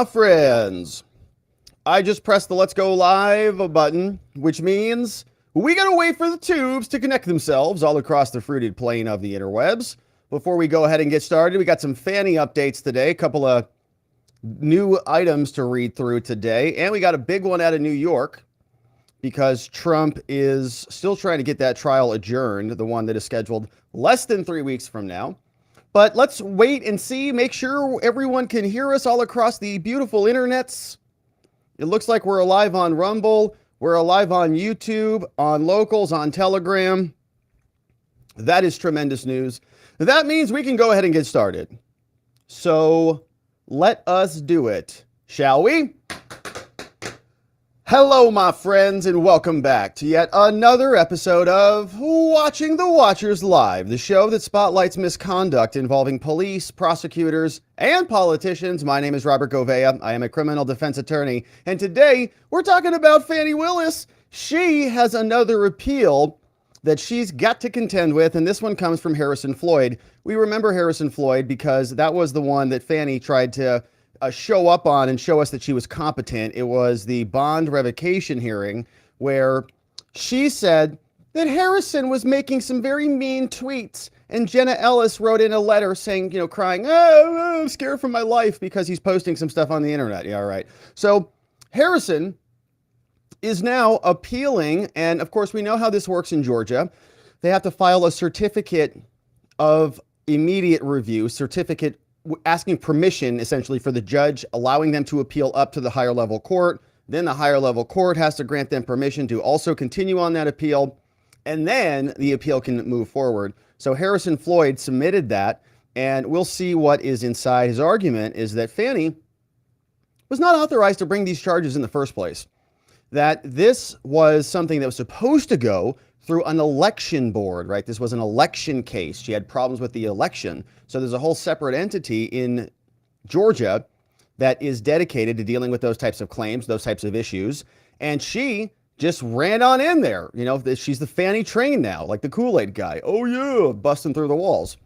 Friends, I just pressed the let's go live button, which means we gotta wait for the tubes to connect themselves all across the fruited plain of the interwebs. Before we go ahead and get started, we got some Fani updates today, a couple of new items to read through today, and we got a big one out of New York because Trump is still trying to get that trial adjourned, the one that is scheduled less than 3 weeks from now. But let's wait and see, make sure everyone can hear us all across the beautiful internets. It looks like we're alive on Rumble, we're alive on YouTube, on Locals, on Telegram. That is tremendous news. That means we can go ahead and get started. So let us do it, shall we? Hello, my friends, and welcome back to yet another episode of Watching the Watchers Live, the show that spotlights misconduct involving police, prosecutors, and politicians. My name is Robert Gouveia. I am a criminal defense attorney, and today we're talking about Fani Willis. She has another appeal that she's got to contend with, and this one comes from Harrison Floyd. We remember Harrison Floyd because that was the one that Fani tried to show up on and show us that she was competent. It was the bond revocation hearing where she said that Harrison was making some very mean tweets, and Jenna Ellis wrote in a letter saying, crying, I'm scared for my life because he's posting some stuff on the internet. Yeah, all right. So Harrison is now appealing, and of course we know how this works in Georgia. They have to file a certificate of immediate review, certificate asking permission essentially for the judge, allowing them to appeal up to the higher level court. Then the higher level court has to grant them permission to also continue on that appeal. And then the appeal can move forward. So Harrison Floyd submitted that, and we'll see what is inside. His argument is that Fani was not authorized to bring these charges in the first place, that this was something that was supposed to go through an election board, right? This was an election case. She had problems with the election. So there's a whole separate entity in Georgia that is dedicated to dealing with those types of claims, those types of issues. And she just ran on in there. She's the Fani train now, like the Kool-Aid guy. Oh yeah, busting through the walls,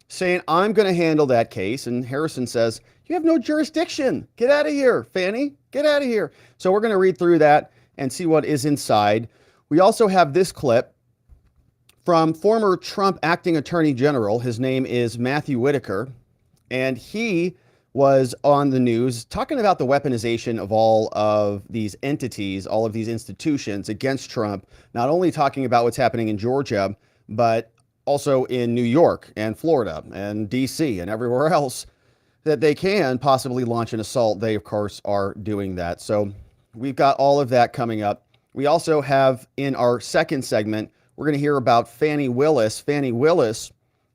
saying, I'm going to handle that case. And Harrison says, you have no jurisdiction. Get out of here, Fani. Get out of here. So we're going to read through that and see what is inside. We also have this clip from former Trump acting attorney general. His name is Matthew Whitaker, and he was on the news talking about the weaponization of all of these entities, all of these institutions against Trump, not only talking about what's happening in Georgia, but also in New York and Florida and DC and everywhere else that they can possibly launch an assault. They, of course, are doing that. So we've got all of that coming up. We also have in our second segment, we're going to hear about Fani Willis. Fani Willis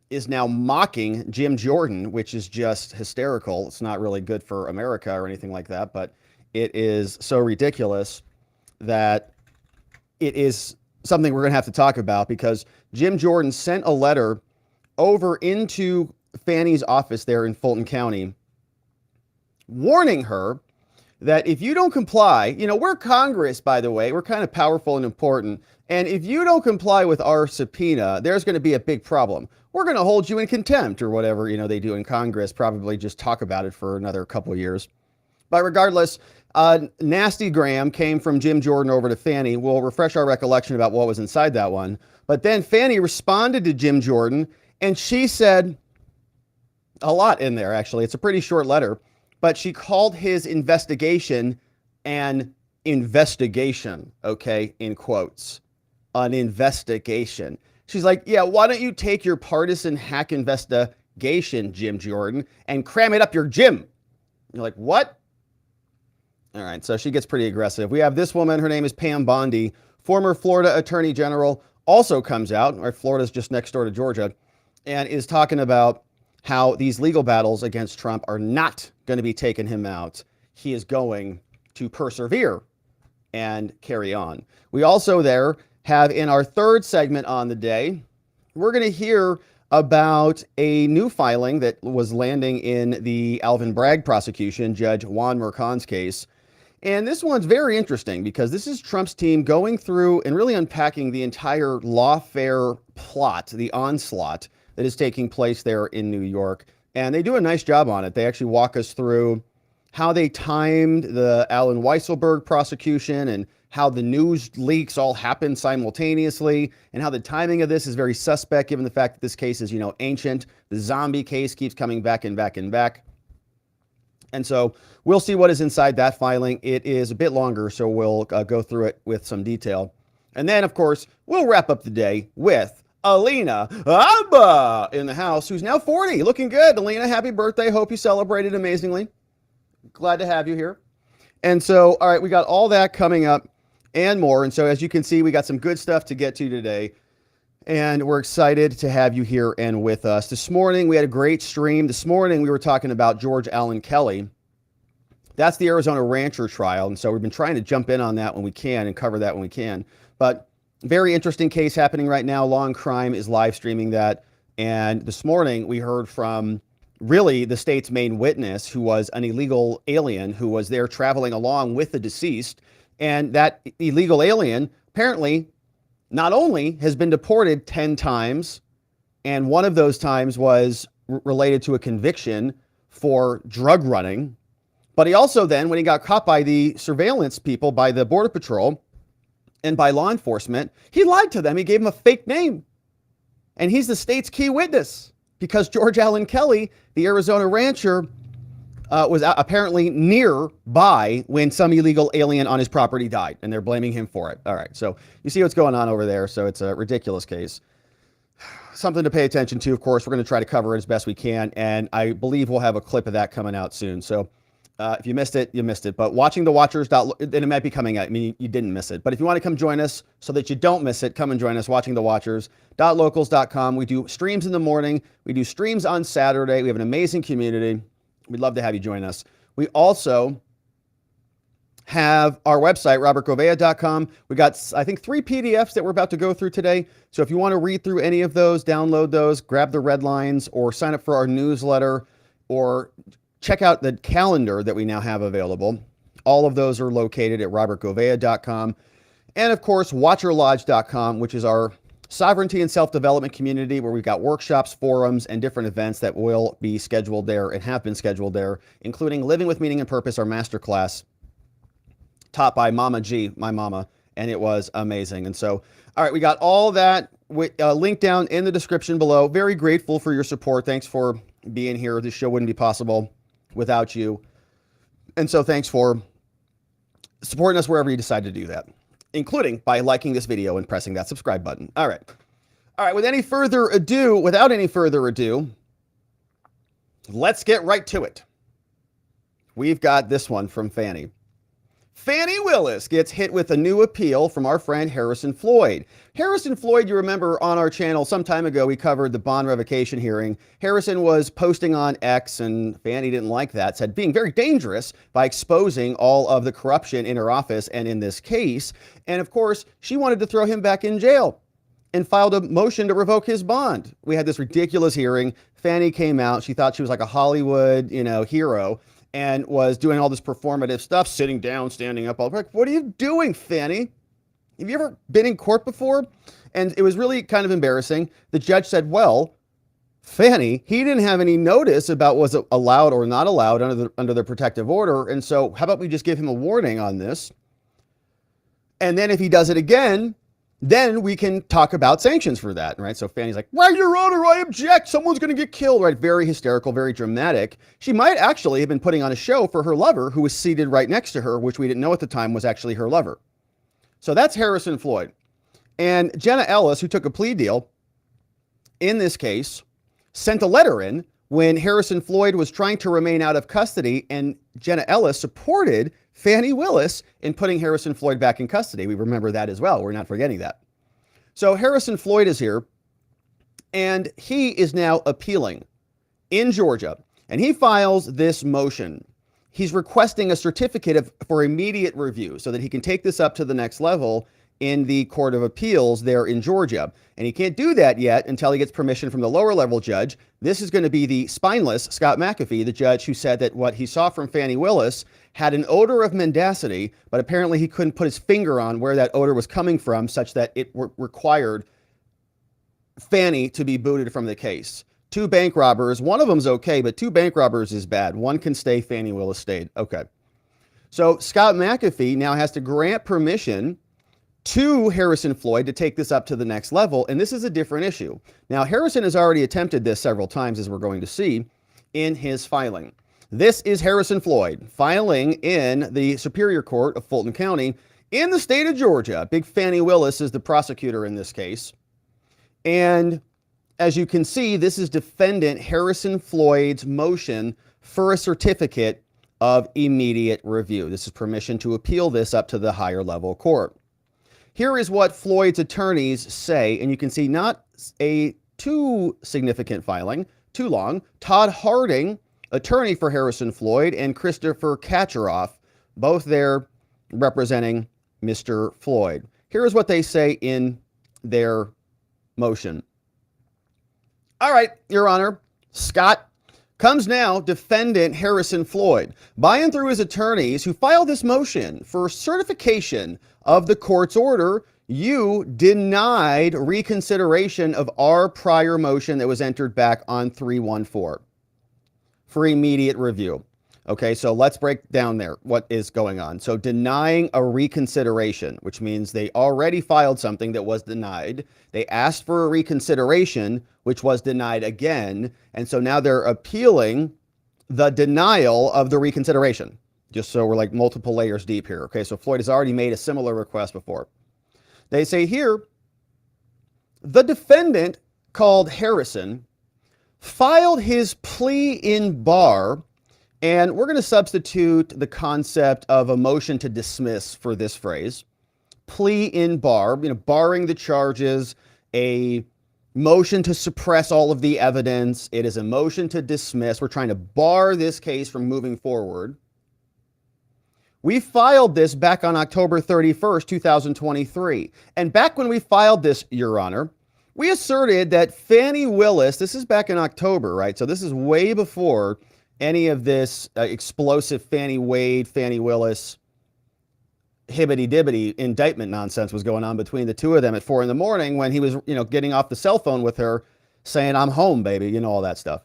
is now mocking Jim Jordan, which is just hysterical. It's not really good for America or anything like that, but it is so ridiculous that it is something we're going to have to talk about, because Jim Jordan sent a letter over into Fani's office there in Fulton County, warning her that if you don't comply, we're Congress, by the way, we're kind of powerful and important. And if you don't comply with our subpoena, there's going to be a big problem. We're going to hold you in contempt or whatever, they do in Congress, probably just talk about it for another couple of years. But regardless, nasty gram came from Jim Jordan over to Fani. We'll refresh our recollection about what was inside that one. But then Fani responded to Jim Jordan, and she said a lot in there, actually. It's a pretty short letter. But she called his investigation an investigation, okay, in quotes, an investigation. She's like, yeah, why don't you take your partisan hack investigation, Jim Jordan, and cram it up your gym? You're like, what? All right, so she gets pretty aggressive. We have this woman, her name is Pam Bondi, former Florida Attorney General, also comes out, right? Florida's just next door to Georgia, and is talking about how these legal battles against Trump are not going to be taking him out. He is going to persevere and carry on. We also there have in our third segment on the day, we're going to hear about a new filing that was landing in the Alvin Bragg prosecution, Judge Juan Mercan's case. And this one's very interesting because this is Trump's team going through and really unpacking the entire Lawfare plot, the onslaught that is taking place there in New York. And they do a nice job on it. They actually walk us through how they timed the Alan Weisselberg prosecution and how the news leaks all happened simultaneously, and how the timing of this is very suspect given the fact that this case is, ancient. The zombie case keeps coming back and back and back. And so we'll see what is inside that filing. It is a bit longer, so we'll go through it with some detail. And then, of course, we'll wrap up the day with Alina Habba in the house, who's now 40, looking good. Alina, happy birthday. Hope you celebrated amazingly. Glad to have you here. And so, all right, we got all that coming up and more. And so, as you can see, we got some good stuff to get to today. And we're excited to have you here and with us. This morning, we had a great stream. This morning, we were talking about George Allen Kelly. That's the Arizona rancher trial. And so we've been trying to jump in on that when we can and cover that when we can. But very interesting case happening right now. Law and Crime is live streaming that. And this morning, we heard from really the state's main witness, who was an illegal alien who was there traveling along with the deceased. And that illegal alien apparently not only has been deported 10 times, and one of those times was related to a conviction for drug running, but he also then, when he got caught by the surveillance people, by the Border Patrol and by law enforcement, he lied to them. He gave them a fake name. And he's the state's key witness because George Allen Kelly, the Arizona rancher, was apparently nearby when some illegal alien on his property died, and they're blaming him for it. All right, so you see what's going on over there. So it's a ridiculous case. Something to pay attention to, of course. We're going to try to cover it as best we can, and I believe we'll have a clip of that coming out soon. So if you missed it, you missed it. But watching the Watchers, then it might be coming out. I mean, you didn't miss it. But if you want to come join us so that you don't miss it, come and join us watching the Watchers.locals.com. We do streams in the morning. We do streams on Saturday. We have an amazing community. We'd love to have you join us. We also have our website, robertgovea.com. We got, I think, 3 PDFs that we're about to go through today. So if you want to read through any of those, download those, grab the red lines, or sign up for our newsletter, or check out the calendar that we now have available. All of those are located at robertgovea.com. And of course, watcherlodge.com, which is our sovereignty and self-development community, where we've got workshops, forums, and different events that will be scheduled there and have been scheduled there, including Living with Meaning and Purpose, our masterclass taught by Mama G, my mama, and it was amazing. And so, all right, we got all that linked down in the description below. Very grateful for your support. Thanks for being here. This show wouldn't be possible without you. And so thanks for supporting us wherever you decide to do that, including by liking this video and pressing that subscribe button. All right. Without any further ado, let's get right to it. We've got this one from Fani. Fani Willis gets hit with a new appeal from our friend Harrison Floyd. Harrison Floyd, you remember on our channel some time ago, we covered the bond revocation hearing. Harrison was posting on X, and Fani didn't like that, said being very dangerous by exposing all of the corruption in her office and in this case. And of course, she wanted to throw him back in jail and filed a motion to revoke his bond. We had this ridiculous hearing. Fani came out. She thought she was like a Hollywood, hero, and was doing all this performative stuff, sitting down, standing up. All like, what are you doing, Fani? Have you ever been in court before? And it was really kind of embarrassing. The judge said, well, Fani, he didn't have any notice about was it allowed or not allowed under the protective order. And so how about we just give him a warning on this? And then if he does it again, then we can talk about sanctions for that, right? So Fani's like, right, Your Honor, I object. Someone's going to get killed, right? Very hysterical, very dramatic. She might actually have been putting on a show for her lover, who was seated right next to her, which we didn't know at the time was actually her lover. So that's Harrison Floyd. And Jenna Ellis, who took a plea deal in this case, sent a letter in when Harrison Floyd was trying to remain out of custody, and Jenna Ellis supported Fani Willis in putting Harrison Floyd back in custody. We remember that as well. We're not forgetting that. So Harrison Floyd is here, and he is now appealing in Georgia, and he files this motion. He's requesting a certificate for immediate review so that he can take this up to the next level in the Court of Appeals there in Georgia. And he can't do that yet until he gets permission from the lower level judge. This is going to be the spineless Scott McAfee, the judge who said that what he saw from Fani Willis had an odor of mendacity, but apparently he couldn't put his finger on where that odor was coming from, such that it required Fani to be booted from the case. two bank robbers. One of them's okay, but two bank robbers is bad. One can stay, Fani Willis stayed. Okay. So Scott McAfee now has to grant permission to Harrison Floyd to take this up to the next level, and this is a different issue. Now, Harrison has already attempted this several times, as we're going to see in his filing. This is Harrison Floyd filing in the Superior Court of Fulton County in the state of Georgia. Big Fani Willis is the prosecutor in this case. And as you can see, this is defendant Harrison Floyd's motion for a certificate of immediate review. This is permission to appeal this up to the higher level court. Here is what Floyd's attorneys say, and you can see not a too significant filing, too long. Todd Harding, attorney for Harrison Floyd, and Christopher Kacharoff, both there representing Mr. Floyd. Here is what they say in their motion. All right, Your Honor, Scott, comes now defendant Harrison Floyd by and through his attorneys who filed this motion for certification of the court's order. You denied reconsideration of our prior motion that was entered back on 3/14 for immediate review. Okay, so let's break down there what is going on. So denying a reconsideration, which means they already filed something that was denied. They asked for a reconsideration, which was denied again. And so now they're appealing the denial of the reconsideration. Just so we're like multiple layers deep here. Okay, so Floyd has already made a similar request before. They say here, the defendant called Harrison filed his plea in bar. And we're going to substitute the concept of a motion to dismiss for this phrase. Plea in bar, barring the charges, a motion to suppress all of the evidence. It is a motion to dismiss. We're trying to bar this case from moving forward. We filed this back on October 31st, 2023. And back when we filed this, Your Honor, we asserted that Fani Willis, this is back in October, right? So this is way before any of this explosive Fani Willis, hibbity-dibbity indictment nonsense was going on between the two of them at 4 a.m. when he was, getting off the cell phone with her saying, I'm home, baby, all that stuff.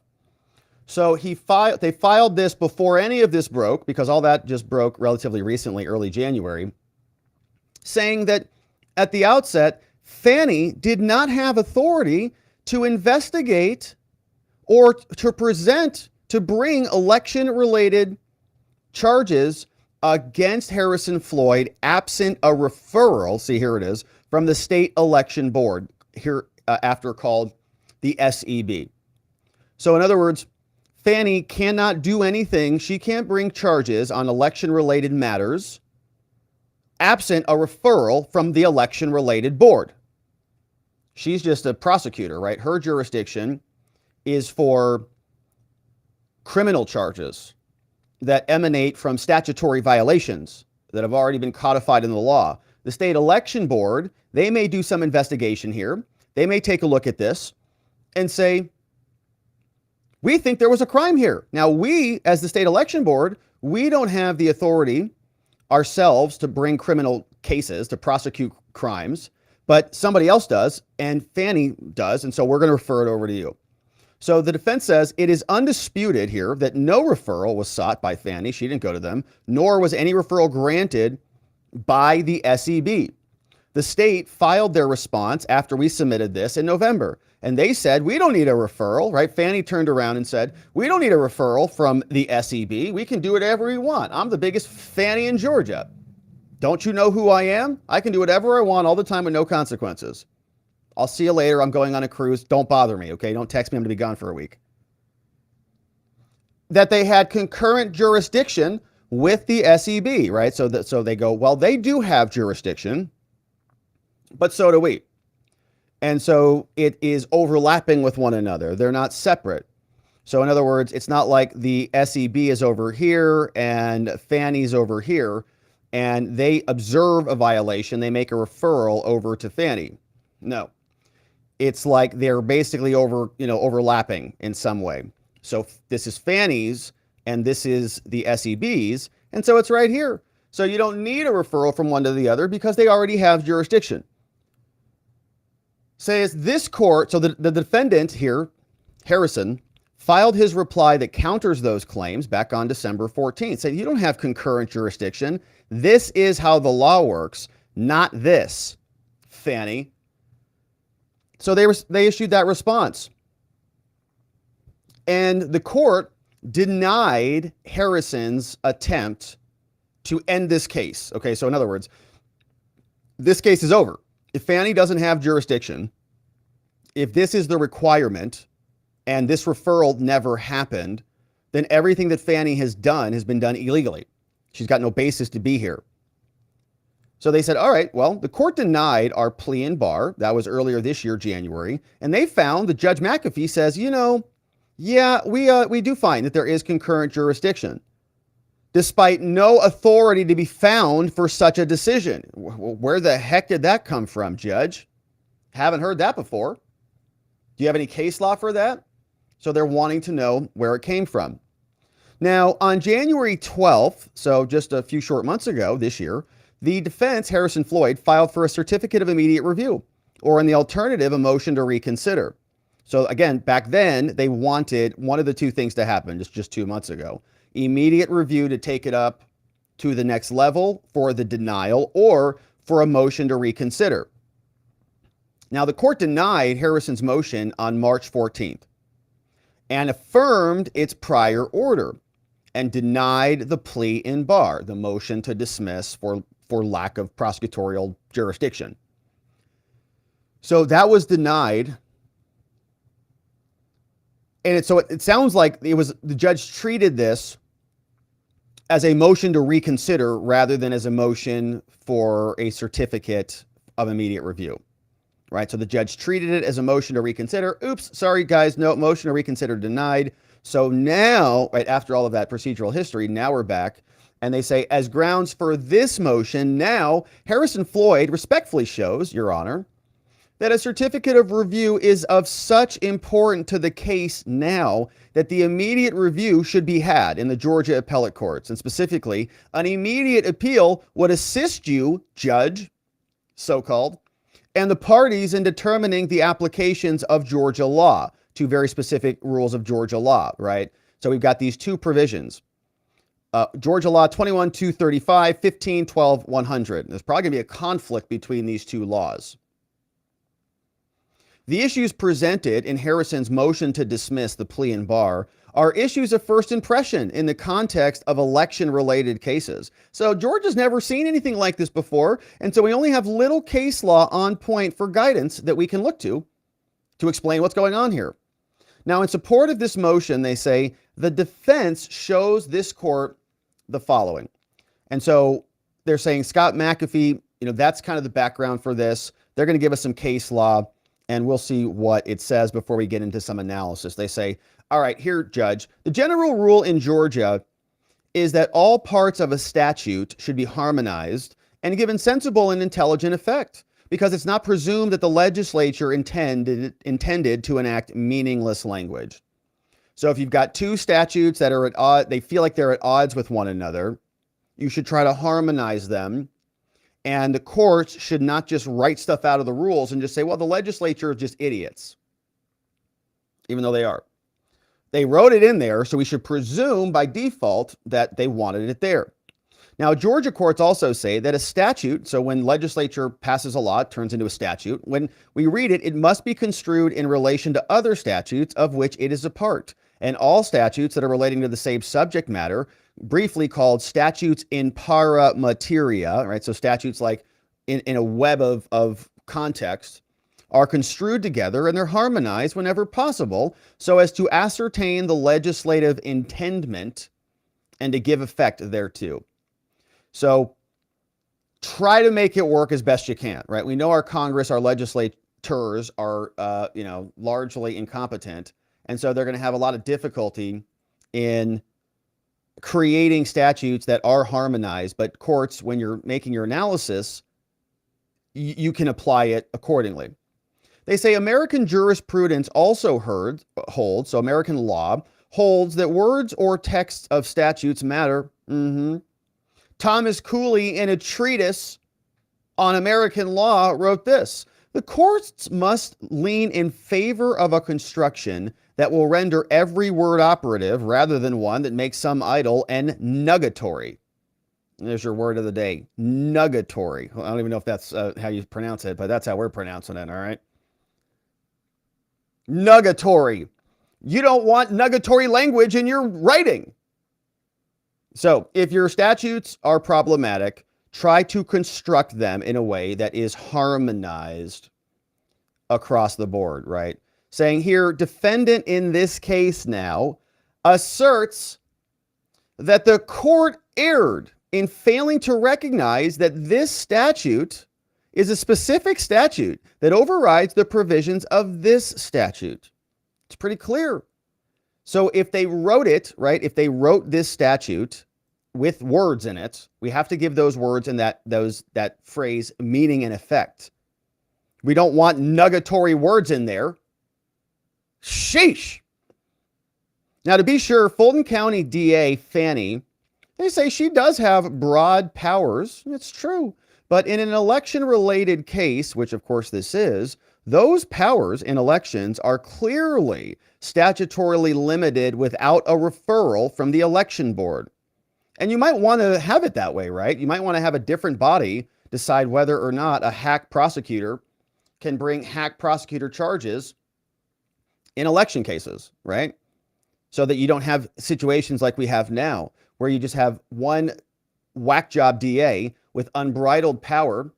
So they filed this before any of this broke, because all that just broke relatively recently, early January, saying that at the outset, Fani did not have authority to investigate or to bring election-related charges against Harrison Floyd absent a referral, see here it is, from the state election board, here after called the SEB. So in other words, Fani cannot do anything. She can't bring charges on election-related matters absent a referral from the election-related board. She's just a prosecutor, right? Her jurisdiction is for criminal charges that emanate from statutory violations that have already been codified in the law. The state election board, they may do some investigation here. They may take a look at this and say, we think there was a crime here. Now, we, as the state election board, we don't have the authority ourselves to bring criminal cases, to prosecute crimes, but somebody else does, and Fani does, and so we're going to refer it over to you. So the defense says it is undisputed here that no referral was sought by Fani. She didn't go to them, nor was any referral granted by the SEB. The state filed their response after we submitted this in November, and they said, we don't need a referral, right? Fani turned around and said, we don't need a referral from the SEB. We can do whatever we want. I'm the biggest Fani in Georgia. Don't you know who I am? I can do whatever I want all the time with no consequences. I'll see you later. I'm going on a cruise. Don't bother me, okay? Don't text me. I'm going to be gone for a week. That they had concurrent jurisdiction with the SEB, right? So they go, well, they do have jurisdiction, but so do we. And so it is overlapping with one another. They're not separate. So in other words, it's not like the SEB is over here and Fani's over here, and they observe a violation. They make a referral over to Fani. No. It's like they're basically overlapping in some way. So this is Fani's and this is the SEB's. And so it's right here. So you don't need a referral from one to the other because they already have jurisdiction. Says this court, so the defendant here, Harrison, filed his reply that counters those claims back on December 14th. Said, you don't have concurrent jurisdiction. This is how the law works, not this, Fani. So they issued that response. And the court denied Harrison's attempt to end this case. Okay, so in other words, this case is over. If Fani doesn't have jurisdiction, if this is the requirement and this referral never happened, then everything that Fani has been done illegally. She's got no basis to be here. So they said, all right, well, the court denied our plea in bar. That was earlier this year, January. And they found that Judge McAfee says, yeah, we do find that there is concurrent jurisdiction, despite no authority to be found for such a decision. Where the heck did that come from, Judge? Haven't heard that before. Do you have any case law for that? So they're wanting to know where it came from. Now, on January 12th, so just a few short months ago this year, the defense, Harrison Floyd, filed for a certificate of immediate review, or in the alternative, a motion to reconsider. So again, back then, they wanted one of the two things to happen just 2 months ago. Immediate review to take it up to the next level for the denial, or for a motion to reconsider. Now, the court denied Harrison's motion on March 14th and affirmed its prior order and denied the plea in bar, the motion to dismiss for lack of prosecutorial jurisdiction. So that was denied. And it sounds like the judge treated this as a motion to reconsider rather than as a motion for a certificate of immediate review. Right? So the judge treated it as a motion to reconsider. Oops, sorry guys, no, motion to reconsider denied. So now, right after all of that procedural history, now we're back. And they say, as grounds for this motion, now Harrison Floyd respectfully shows, Your Honor, that a certificate of review is of such importance to the case now that the immediate review should be had in the Georgia appellate courts. And specifically, an immediate appeal would assist you, judge, so-called, and the parties in determining the applications of Georgia law to very specific rules of Georgia law, right? So we've got these two provisions. Georgia law 21-235, 15-12-100. There's probably going to be a conflict between these two laws. The issues presented in Harrison's motion to dismiss the plea in bar are issues of first impression in the context of election-related cases. So Georgia's never seen anything like this before, and so we only have little case law on point for guidance that we can look to explain what's going on here. Now, in support of this motion, they say the defense shows this court the following. And so they're saying Scott McAfee, that's kind of the background for this. They're going to give us some case law, and we'll see what it says before we get into some analysis. They say, all right, here, Judge, the general rule in Georgia is that all parts of a statute should be harmonized and given sensible and intelligent effect, because it's not presumed that the legislature intended to enact meaningless language. So if you've got two statutes that are at odds, they feel like they're at odds with one another, you should try to harmonize them. And the courts should not just write stuff out of the rules and just say, well, the legislature is just idiots, even though they are. They wrote it in there, so we should presume by default that they wanted it there. Now, Georgia courts also say that a statute, so when legislature passes a law, it turns into a statute. When we read it, it must be construed in relation to other statutes of which it is a part. And all statutes that are relating to the same subject matter, briefly called statutes in para materia, right? So statutes like in a web of context, are construed together and they're harmonized whenever possible so as to ascertain the legislative intendment and to give effect thereto. So try to make it work as best you can, right? We know our Congress, our legislators are, largely incompetent. And so they're going to have a lot of difficulty in creating statutes that are harmonized. But courts, when you're making your analysis, you can apply it accordingly. They say American jurisprudence also holds, so American law holds that words or texts of statutes matter. Thomas Cooley, in a treatise on American law, wrote this: The courts must lean in favor of a construction that will render every word operative rather than one that makes some idle and nugatory. There's your word of the day, nugatory. I don't even know if that's how you pronounce it, but that's how we're pronouncing it, all right? Nugatory. You don't want nugatory language in your writing. So if your statutes are problematic, try to construct them in a way that is harmonized across the board, right? Saying here, defendant in this case now asserts that the court erred in failing to recognize that this statute is a specific statute that overrides the provisions of this statute. It's pretty clear. So if they wrote it, right, if they wrote this statute with words in it, we have to give those words and that phrase meaning and effect. We don't want nugatory words in there. Sheesh. Now, to be sure, Fulton County DA Fani, they say she does have broad powers. It's true. But in an election-related case, which of course this is, those powers in elections are clearly statutorily limited without a referral from the election board. And you might want to have it that way, right? You might want to have a different body decide whether or not a hack prosecutor can bring hack prosecutor charges in election cases, right? So that you don't have situations like we have now, where you just have one whack job DA with unbridled power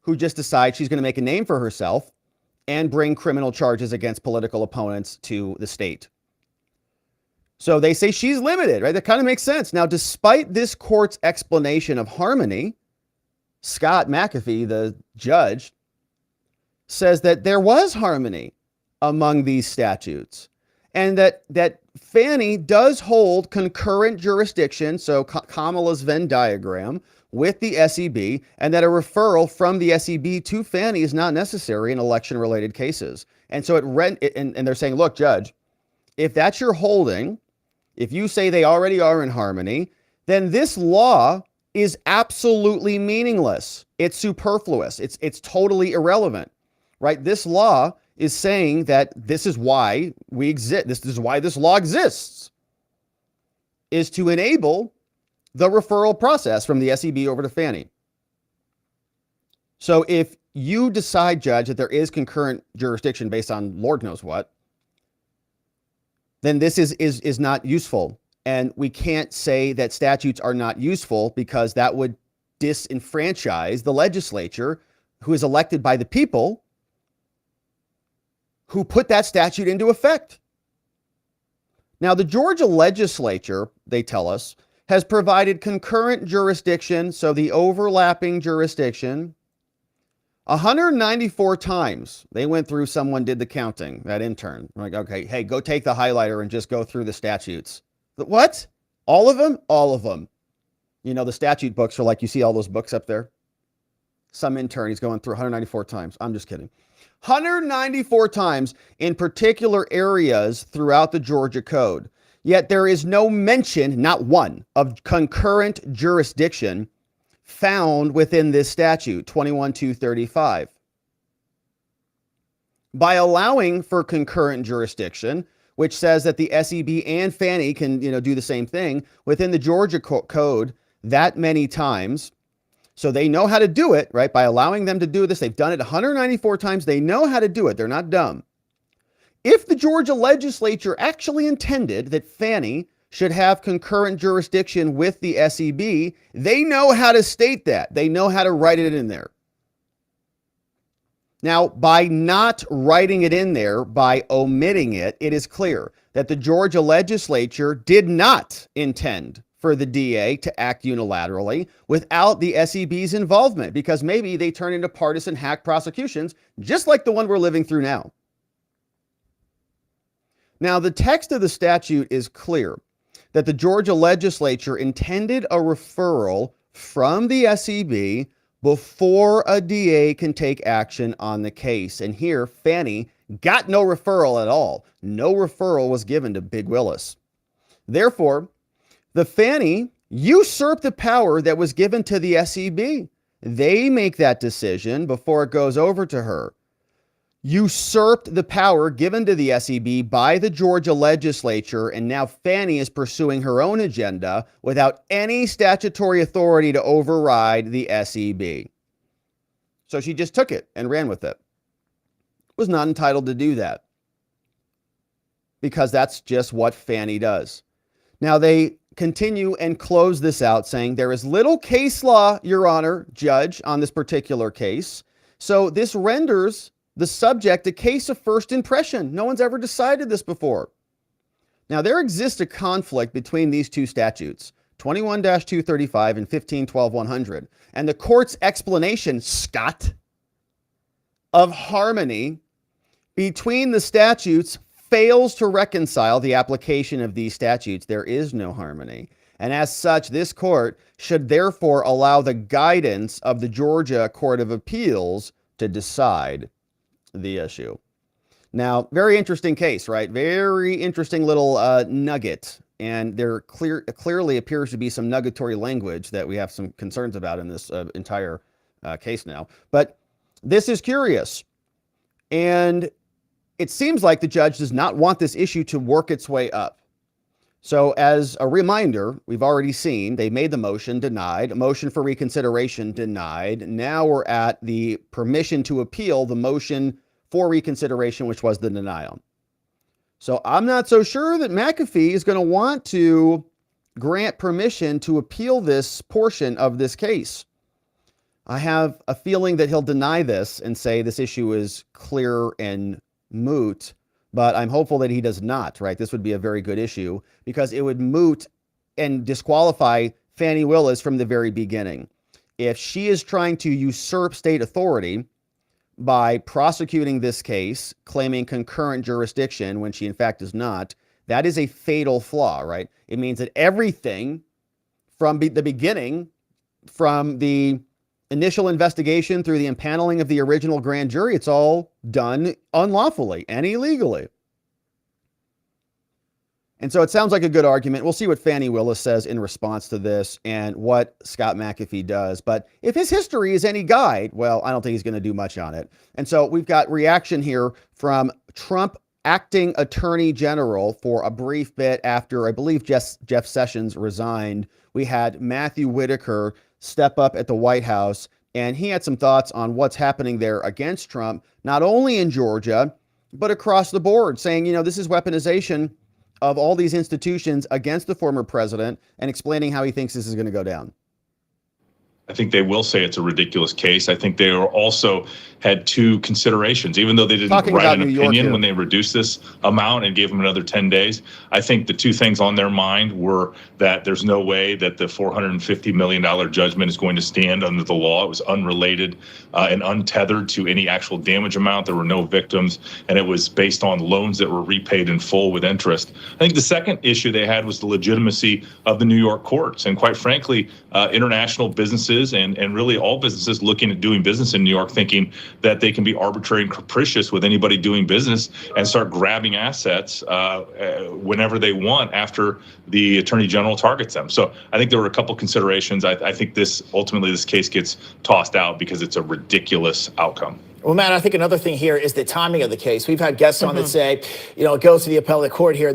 who just decides she's going to make a name for herself and bring criminal charges against political opponents to the state. So they say she's limited, right? That kind of makes sense. Now, despite this court's explanation of harmony, Scott McAfee, the judge, says that there was harmony among these statutes and that Fani does hold concurrent jurisdiction, so Kamala's Venn diagram, with the SEB, and that a referral from the SEB to Fani is not necessary in election-related cases. And so and they're saying, look, Judge, if that's your holding, if you say they already are in harmony, then this law is absolutely meaningless. It's superfluous. It's totally irrelevant, right? This law is saying that this is why we exist. This is why this law exists, is to enable the referral process from the SEB over to Fani. So if you decide, Judge, that there is concurrent jurisdiction based on Lord knows what, then this is not useful. And we can't say that statutes are not useful because that would disenfranchise the legislature, who is elected by the people who put that statute into effect. Now, the Georgia legislature, they tell us, has provided concurrent jurisdiction, so the overlapping jurisdiction, 194 times. They went through, someone did the counting, that intern. Like, okay, hey, go take the highlighter and just go through the statutes. What? All of them? All of them. You know, the statute books are like, you see all those books up there? Some intern, he's going through 194 times. I'm just kidding. 194 times in particular areas throughout the Georgia Code. Yet there is no mention, not one, of concurrent jurisdiction found within this statute, 21-235. By allowing for concurrent jurisdiction, which says that the SEB and Fani can, do the same thing within the Georgia Code that many times, so they know how to do it, right? By allowing them to do this, they've done it 194 times. They know how to do it. They're not dumb. If the Georgia legislature actually intended that Fani should have concurrent jurisdiction with the SEB, they know how to state that. They know how to write it in there. Now, by not writing it in there, by omitting it, it is clear that the Georgia legislature did not intend for the DA to act unilaterally without the SEB's involvement, because maybe they turn into partisan hack prosecutions, just like the one we're living through now. Now, the text of the statute is clear that the Georgia legislature intended a referral from the SEB before a DA can take action on the case. And here, Fani got no referral at all. No referral was given to Big Willis. Therefore, the Fani usurped the power that was given to the SEB. They make that decision before it goes over to her. Usurped the power given to the SEB by the Georgia legislature, and now Fani is pursuing her own agenda without any statutory authority to override the SEB. So she just took it and ran with it. Was not entitled to do that, because that's just what Fani does. Now they continue and close this out saying there is little case law, Your Honor, Judge, on this particular case. So this renders the subject a case of first impression. No one's ever decided this before. Now there exists a conflict between these two statutes, 21-235 and 15-12-100. And the court's explanation, Scott, of harmony between the statutes fails to reconcile the application of these statutes. There is no harmony. And as such, this court should therefore allow the guidance of the Georgia Court of Appeals to decide the issue. Now, very interesting case, right? Very interesting little nugget. And there clearly appears to be some nugatory language that we have some concerns about in this entire case now. But this is curious. And it seems like the judge does not want this issue to work its way up. So as a reminder, we've already seen they made the motion, denied, a motion for reconsideration, denied. Now we're at the permission to appeal the motion for reconsideration, which was the denial. So I'm not so sure that McAfee is going to want to grant permission to appeal this portion of this case. I have a feeling that he'll deny this and say this issue is clear and moot, but I'm hopeful that he does not, right? This would be a very good issue because it would moot and disqualify Fani Willis from the very beginning. If she is trying to usurp state authority by prosecuting this case, claiming concurrent jurisdiction when she in fact does not, that is a fatal flaw, right? It means that everything from the beginning, from the initial investigation through the impaneling of the original grand jury, it's all done unlawfully and illegally. And so it sounds like a good argument. We'll see what Fani Willis says in response to this and what Scott McAfee does. But if his history is any guide, well, I don't think he's going to do much on it. And so we've got reaction here from Trump acting attorney general for a brief bit after, I believe, Jeff Sessions resigned. We had Matthew Whitaker step up at the White House, and he had some thoughts on what's happening there against Trump, not only in Georgia, but across the board, saying, you know, this is weaponization of all these institutions against the former president, and explaining how he thinks this is going to go down. I think they will say it's a ridiculous case. I think they also had two considerations, even though they didn't write an opinion when they reduced this amount and gave them another 10 days. I think the two things on their mind were that there's no way that the $450 million judgment is going to stand under the law. It was unrelated and untethered to any actual damage amount. There were no victims, and it was based on loans that were repaid in full with interest. I think the second issue they had was the legitimacy of the New York courts. And quite frankly, international businesses and really all businesses looking at doing business in New York, thinking that they can be arbitrary and capricious with anybody doing business and start grabbing assets whenever they want after the attorney general targets them. So I think there were a couple considerations. I think ultimately this case gets tossed out because it's a ridiculous outcome. Well, Matt, I think another thing here is the timing of the case. We've had guests on that say, you know, it goes to the appellate court here,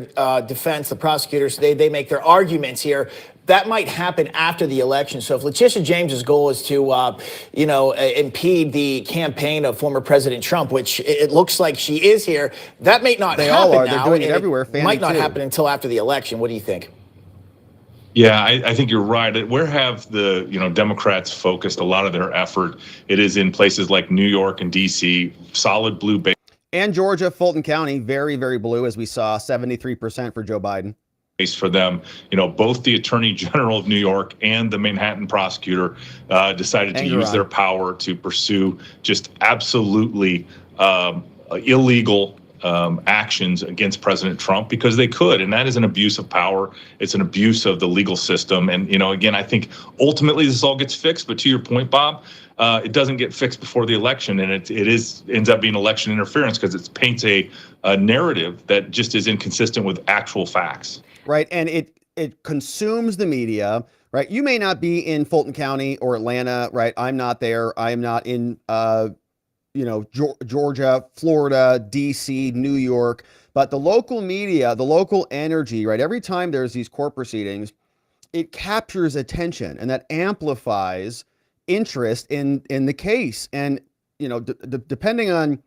defense, the prosecutors, they make their arguments here. That might happen after the election. So if Letitia James's goal is to, impede the campaign of former President Trump, which it looks like she is here, that may not happen now. They all are. They're doing it everywhere. It might not happen until after the election. What do you think? Yeah, I think you're right. Where have the Democrats focused a lot of their effort? It is in places like New York and D.C., solid blue base. And Georgia, Fulton County, very, very blue, as we saw, 73% for Joe Biden. For them, both the Attorney General of New York and the Manhattan prosecutor decided to use their power to pursue just absolutely illegal actions against President Trump because they could, and that is an abuse of power. It's an abuse of the legal system. And again, I think ultimately this all gets fixed. But to your point, Bob, it doesn't get fixed before the election, and it ends up being election interference because it paints a narrative that just is inconsistent with actual facts. Right, and it consumes the media, right? You may not be in Fulton County or Atlanta, right? I'm not there. I am not in, Georgia, Florida, DC, New York, but the local media, the local energy, right? Every time there's these court proceedings, it captures attention and that amplifies interest in the case. And, depending on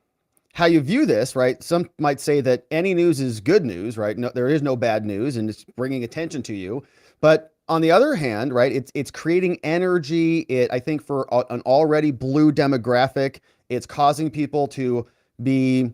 how you view this, right? Some might say that any news is good news, right? No, there is no bad news and it's bringing attention to you. But on the other hand, right, it's creating energy. I think for an already blue demographic, it's causing people to be,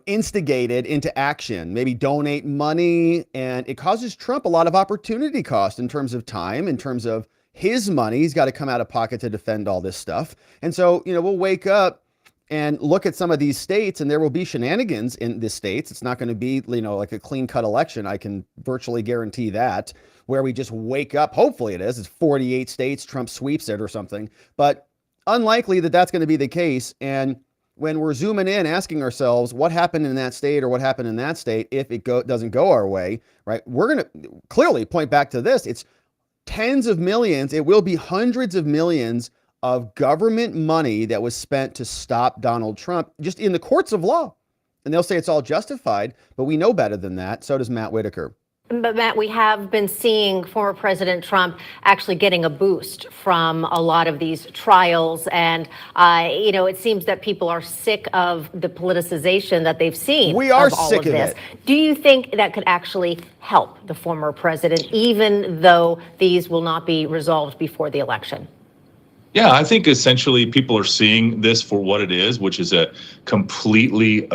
instigated into action, maybe donate money. And it causes Trump a lot of opportunity cost in terms of time, in terms of his money. He's got to come out of pocket to defend all this stuff. And so, we'll wake up and look at some of these states, and there will be shenanigans in the states. It's not going to be, like a clean cut election. I can virtually guarantee that, where we just wake up. Hopefully it is. It's 48 states. Trump sweeps it or something. But unlikely that that's going to be the case. And when we're zooming in, asking ourselves what happened in that state or what happened in that state, if it doesn't go our way, right? We're going to clearly point back to this. It's tens of millions. It will be hundreds of millions of government money that was spent to stop Donald Trump just in the courts of law. And they'll say it's all justified, but we know better than that. So does Matt Whitaker. But Matt, we have been seeing former President Trump actually getting a boost from a lot of these trials. And, it seems that people are sick of the politicization that they've seen. We are sick of this. it. Do you think that could actually help the former president, even though these will not be resolved before the election? Yeah, I think essentially people are seeing this for what it is, which is a completely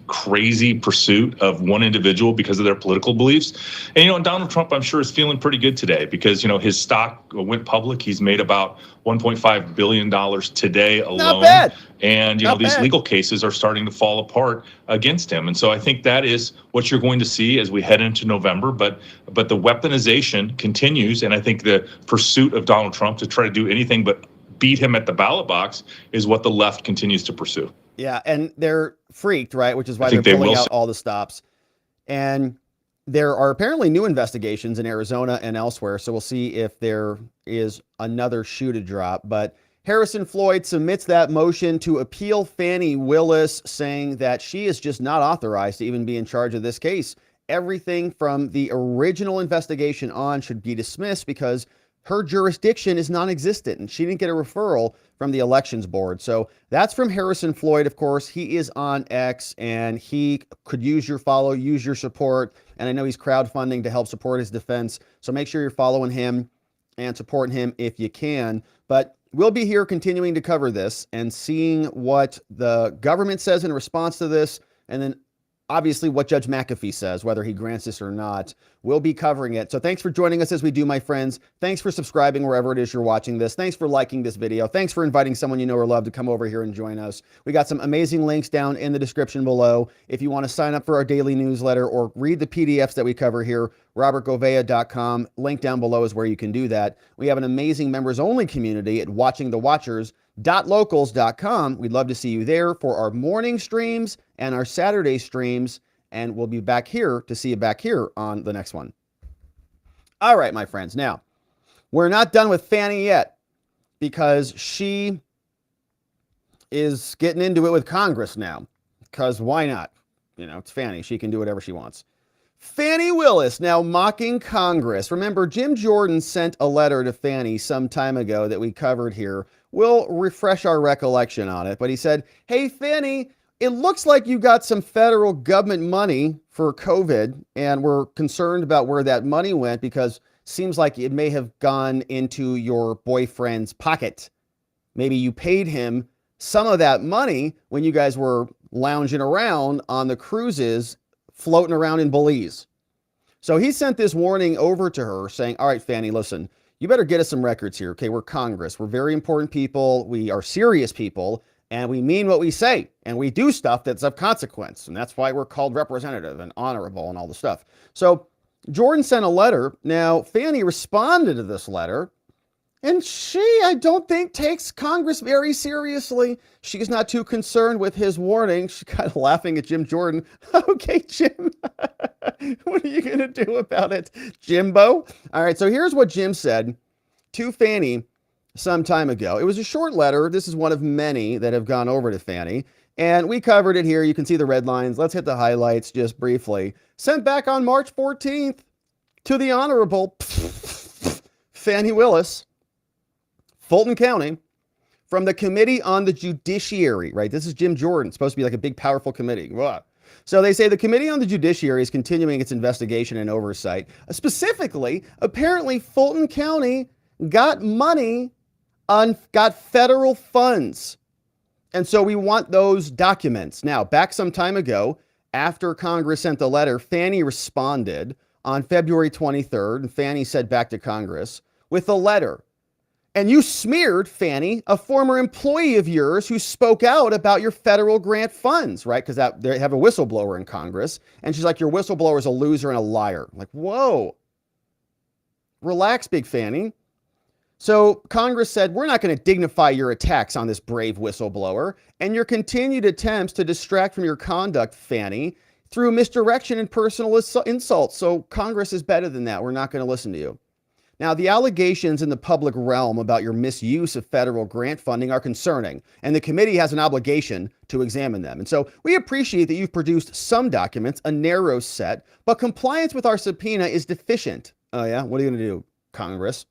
crazy pursuit of one individual because of their political beliefs. And, Donald Trump, I'm sure, is feeling pretty good today because, his stock went public. He's made about $1.5 billion today alone. Not bad. And, these legal cases are starting to fall apart against him. And so I think that is what you're going to see as we head into November. But the weaponization continues. And I think the pursuit of Donald Trump to try to do anything but beat him at the ballot box is what the left continues to pursue. Yeah, and they're freaked, right? Which is why they're pulling out all the stops. And there are apparently new investigations in Arizona and elsewhere, so we'll see if there is another shoe to drop. But Harrison Floyd submits that motion to appeal Fani Willis, saying that she is just not authorized to even be in charge of this case. Everything from the original investigation on should be dismissed because her jurisdiction is non-existent and she didn't get a referral from the elections board. So that's from Harrison Floyd. Of course, he is on X and he could use your follow, use your support. And I know he's crowdfunding to help support his defense. So make sure you're following him and supporting him if you can. But we'll be here continuing to cover this and seeing what the government says in response to this. And then obviously what Judge McAfee says, whether he grants this or not. We'll be covering it. So thanks for joining us as we do, my friends. Thanks for subscribing wherever it is you're watching this. Thanks for liking this video. Thanks for inviting someone you know or love to come over here and join us. We got some amazing links down in the description below. If you want to sign up for our daily newsletter or read the PDFs that we cover here, robertgovea.com. Link down below is where you can do that. We have an amazing members-only community at watchingthewatchers.locals.com. We'd love to see you there for our morning streams and our Saturday streams. And we'll be back here to see you back here on the next one. All right, my friends. Now, we're not done with Fani yet because she is getting into it with Congress now. Because why not? It's Fani. She can do whatever she wants. Fani Willis now mocking Congress. Remember, Jim Jordan sent a letter to Fani some time ago that we covered here. We'll refresh our recollection on it. But he said, hey, Fani, it looks like you got some federal government money for COVID, and we're concerned about where that money went because it seems like it may have gone into your boyfriend's pocket. Maybe you paid him some of that money when you guys were lounging around on the cruises, floating around in Belize. So he sent this warning over to her saying, all right, Fani, listen, you better get us some records here. Okay, we're Congress. We're very important people. We are serious people. And we mean what we say, and we do stuff that's of consequence. And that's why we're called representative and honorable and all the stuff. So Jordan sent a letter. Now, Fani responded to this letter And she, I don't think, takes Congress very seriously. She's not too concerned with his warning. She's kind of laughing at Jim Jordan. Okay, Jim, what are you going to do about it, Jimbo? All right, so here's what Jim said to Fani some time ago. It was a short letter. This is one of many that have gone over to Fani. And we covered it here. You can see the red lines. Let's hit the highlights just briefly. Sent back on March 14th to the Honorable Fani Willis, Fulton County, from the Committee on the Judiciary, right? This is Jim Jordan, supposed to be like a big, powerful committee. So they say the Committee on the Judiciary is continuing its investigation and oversight. Specifically, apparently Fulton County got federal funds. And so we want those documents. Now, back some time ago, after Congress sent the letter, Fani responded on February 23rd, and Fani said back to Congress with a letter. And you smeared, Fani, a former employee of yours who spoke out about your federal grant funds, right? Because they have a whistleblower in Congress. And she's like, your whistleblower is a loser and a liar. I'm like, whoa. Relax, Big Fani. So Congress said, we're not going to dignify your attacks on this brave whistleblower and your continued attempts to distract from your conduct, Fani, through misdirection and personal insults. So Congress is better than that. We're not going to listen to you. Now, the allegations in the public realm about your misuse of federal grant funding are concerning, and the committee has an obligation to examine them. And so we appreciate that you've produced some documents, a narrow set, but compliance with our subpoena is deficient. Oh, yeah? What are you going to do, Congress?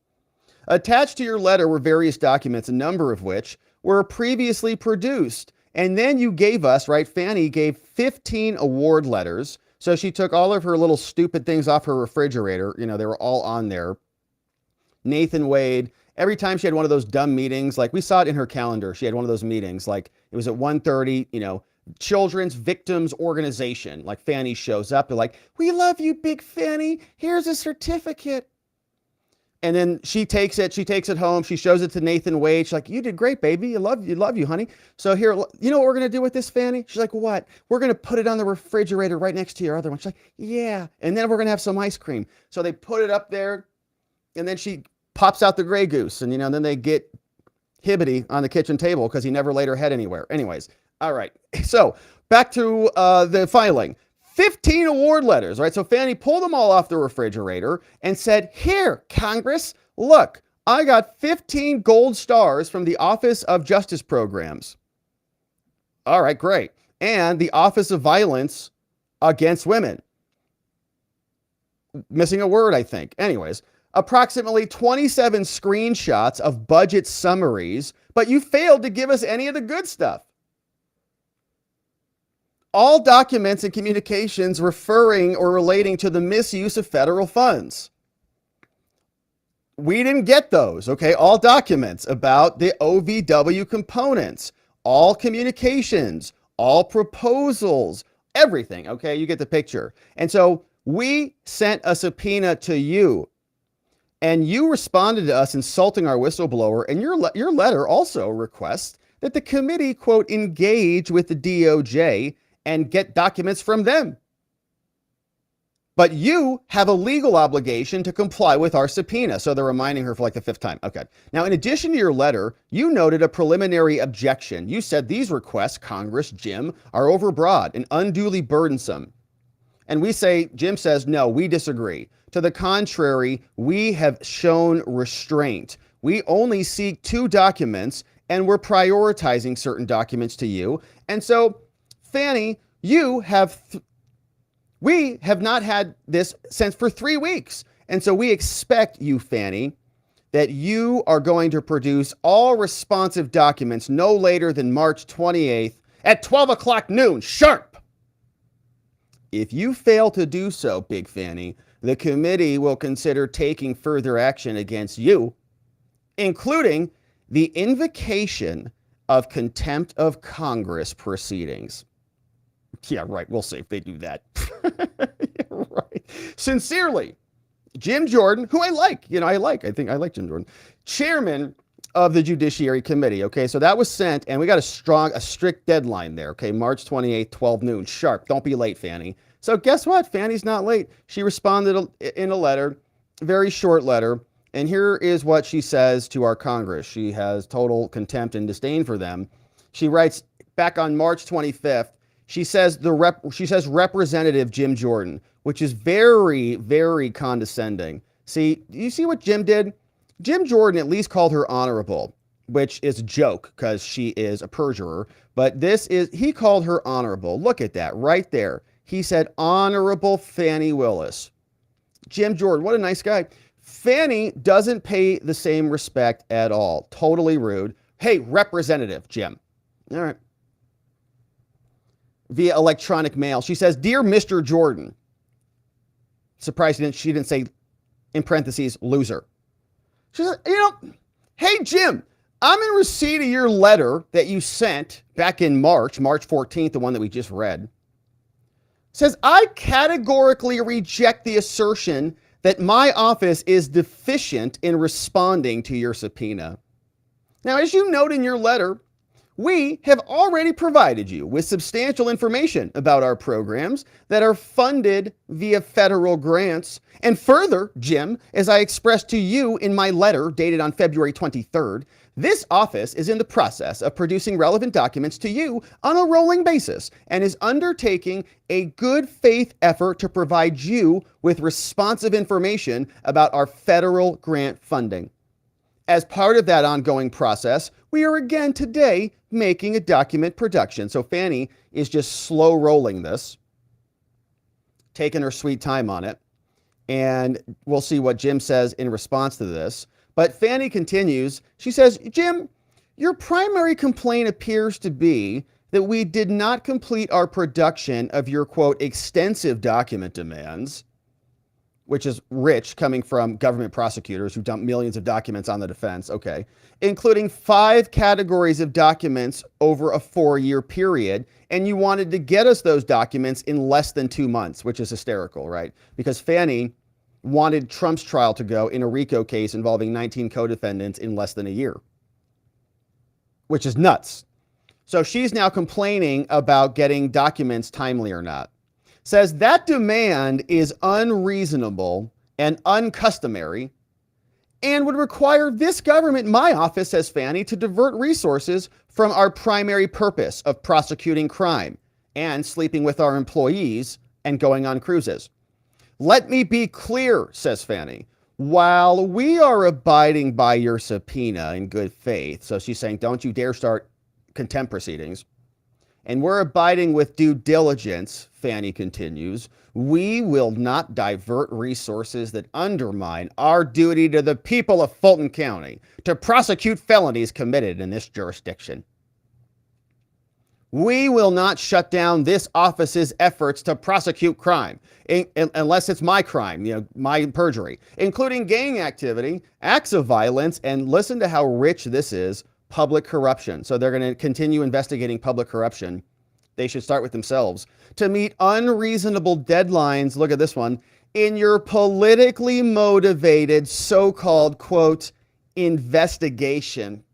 Attached to your letter were various documents, a number of which were previously produced. And then you gave us, right, Fani gave 15 award letters. So she took all of her little stupid things off her refrigerator. You know, they were all on there. Nathan Wade, every time she had one of those dumb meetings, like we saw it in her calendar, she had one of those meetings, like it was at 1:30, you know, Children's Victims Organization, like Fani shows up, they're like, we love you, Big Fani, here's a certificate. And then she takes it home, she shows it to Nathan Wade, she's like, you did great, baby, I love you, honey. So here, you know what we're gonna do with this, Fani? She's like, what? We're gonna put it on the refrigerator right next to your other one. She's like, yeah, and then we're gonna have some ice cream. So they put it up there, and then she pops out the Grey Goose, and then they get Hibbity on the kitchen table because he never laid her head anywhere. Anyways, all right. So back to the filing. 15 award letters, right? So Fani pulled them all off the refrigerator and said, here, Congress, look, I got 15 gold stars from the Office of Justice Programs. All right, great. And the Office of Violence Against Women. Missing a word, I think. Anyways. Approximately 27 screenshots of budget summaries, but you failed to give us any of the good stuff. All documents and communications referring or relating to the misuse of federal funds. We didn't get those, okay? All documents about the OVW components, all communications, all proposals, everything, okay? You get the picture. And so we sent a subpoena to you. And you responded to us insulting our whistleblower, and your letter also requests that the committee, quote, engage with the DOJ and get documents from them. But you have a legal obligation to comply with our subpoena. So they're reminding her for like the 5th time. Okay. Now, in addition to your letter, you noted a preliminary objection. You said these requests, Congress, Jim, are overbroad and unduly burdensome. And we say, Jim says, no, we disagree. To the contrary, we have shown restraint. We only seek 2 documents, and we're prioritizing certain documents to you. And so, Fani, we have not had this since for 3 weeks. And so we expect you, Fani, that you are going to produce all responsive documents no later than March 28th at 12 o'clock noon, sharp. If you fail to do so, Big Fani, the committee will consider taking further action against you, including the invocation of contempt of Congress proceedings. Yeah, right. We'll see if they do that. Yeah, right. Sincerely, Jim Jordan, who I like. I think I like Jim Jordan, chairman of the Judiciary Committee. Okay, so that was sent, and we got a strict deadline there. Okay, March 28th, 12 noon, sharp. Don't be late, Fani. So guess what? Fani's not late. She responded in a letter, very short letter, And here is what she says to our Congress. She has total contempt and disdain for them. She writes back on March 25th, she says Representative Jim Jordan, which is very, very condescending. See, you see what Jim did? Jim Jordan at least called her honorable, which is a joke because she is a perjurer. But he called her honorable. Look at that right there. He said, Honorable Fani Willis. Jim Jordan, what a nice guy. Fani doesn't pay the same respect at all. Totally rude. Hey, Representative Jim. All right. Via electronic mail, she says, Dear Mr. Jordan. Surprised she didn't say, in parentheses, loser. She said, hey, Jim, I'm in receipt of your letter that you sent back in March 14th, the one that we just read. Says, I categorically reject the assertion that my office is deficient in responding to your subpoena. Now, as you note in your letter, we have already provided you with substantial information about our programs that are funded via federal grants. And further, Jim, as I expressed to you in my letter dated on February 23rd, this office is in the process of producing relevant documents to you on a rolling basis and is undertaking a good faith effort to provide you with responsive information about our federal grant funding. As part of that ongoing process, we are again today making a document production. So Fani is just slow rolling this, taking her sweet time on it. And we'll see what Jim says in response to this. But Fani continues. She says, Jim, your primary complaint appears to be that we did not complete our production of your, quote, extensive document demands, which is rich coming from government prosecutors who dump millions of documents on the defense, okay, including 5 categories of documents over a 4-year period. And you wanted to get us those documents in less than 2 months, which is hysterical, right? Because Fani wanted Trump's trial to go in a RICO case involving 19 co-defendants in less than a year, which is nuts. So she's now complaining about getting documents timely or not. Says that demand is unreasonable and uncustomary and would require this government, my office, says Fani, to divert resources from our primary purpose of prosecuting crime and sleeping with our employees and going on cruises. Let me be clear, says Fani. While we are abiding by your subpoena in good faith, so she's saying, don't you dare start contempt proceedings, and we're abiding with due diligence, Fani continues, we will not divert resources that undermine our duty to the people of Fulton County to prosecute felonies committed in this jurisdiction. We will not shut down this office's efforts to prosecute crime, unless it's my crime, my perjury, including gang activity, acts of violence, and listen to how rich this is, public corruption. So they're going to continue investigating public corruption. They should start with themselves. To meet unreasonable deadlines, look at this one, in your politically motivated so-called, quote, investigation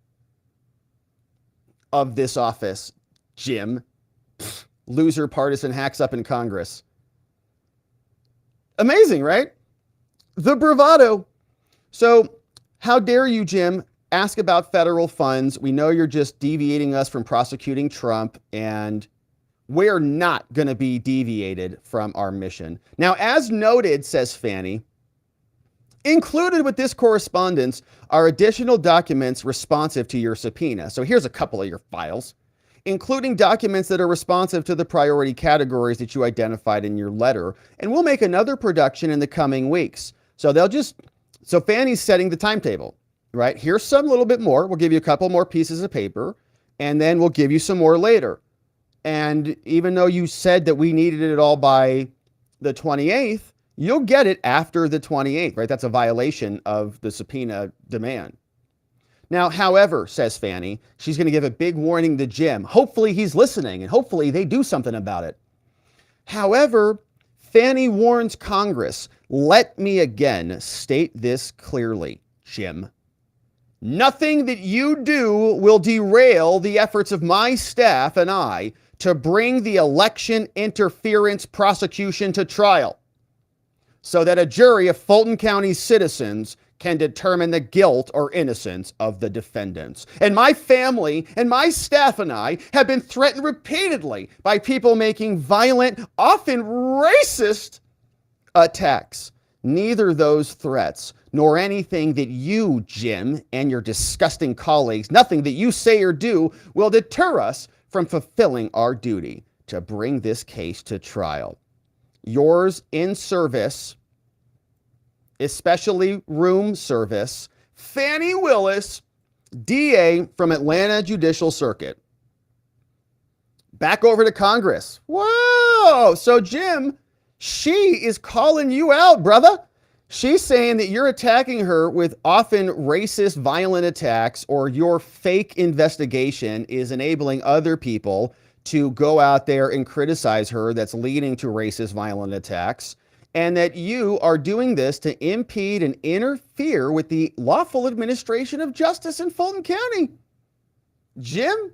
of this office. Jim, loser partisan hacks up in Congress. Amazing, right? The bravado. So how dare you, Jim, ask about federal funds. We know you're just deviating us from prosecuting Trump, and we're not going to be deviated from our mission. Now, as noted, says Fani, included with this correspondence are additional documents responsive to your subpoena. So here's a couple of your files, including documents that are responsive to the priority categories that you identified in your letter. And we'll make another production in the coming weeks. So so Fani's setting the timetable, right? Here's some little bit more. We'll give you a couple more pieces of paper, and then we'll give you some more later. And even though you said that we needed it all by the 28th, you'll get it after the 28th, right? That's a violation of the subpoena demand. Now, however, says Fani, she's going to give a big warning to Jim. Hopefully he's listening, and hopefully they do something about it. However, Fani warns Congress, let me again state this clearly, Jim. Nothing that you do will derail the efforts of my staff and I to bring the election interference prosecution to trial so that a jury of Fulton County citizens can determine the guilt or innocence of the defendants. And my family and my staff and I have been threatened repeatedly by people making violent, often racist attacks. Neither those threats nor anything that you, Jim, and your disgusting colleagues, nothing that you say or do will deter us from fulfilling our duty to bring this case to trial. Yours in service, especially room service, Fani Willis, DA from Atlanta Judicial Circuit. Back over to Congress. Whoa! So, Jim, she is calling you out, brother. She's saying that you're attacking her with often racist, violent attacks, or your fake investigation is enabling other people to go out there and criticize her. That's leading to racist, violent attacks. And that you are doing this to impede and interfere with the lawful administration of justice in Fulton County. Jim?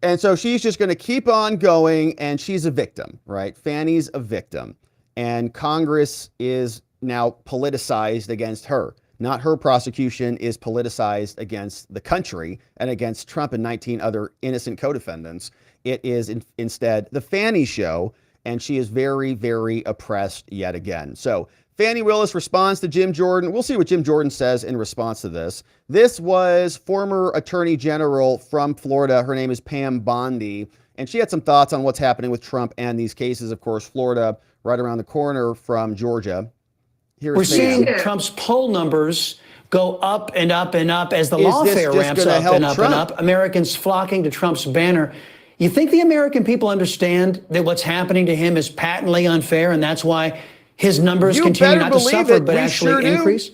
And so she's just going to keep on going, and she's a victim, right? Fani's a victim. And Congress is now politicized against her. Not her prosecution is politicized against the country and against Trump and 19 other innocent co-defendants. It is instead the Fani show, and she is very, very oppressed yet again. So Fani Willis responds to Jim Jordan. We'll see what Jim Jordan says in response to this. This was former Attorney General from Florida. Her name is Pam Bondi, and she had some thoughts on what's happening with Trump and these cases. Of course, Florida right around the corner from Georgia. We're seeing Trump's poll numbers go up and up and up as the lawfare ramps up and up and up. Americans flocking to Trump's banner. You think the American people understand that what's happening to him is patently unfair, and that's why his numbers continue not to suffer but actually increase?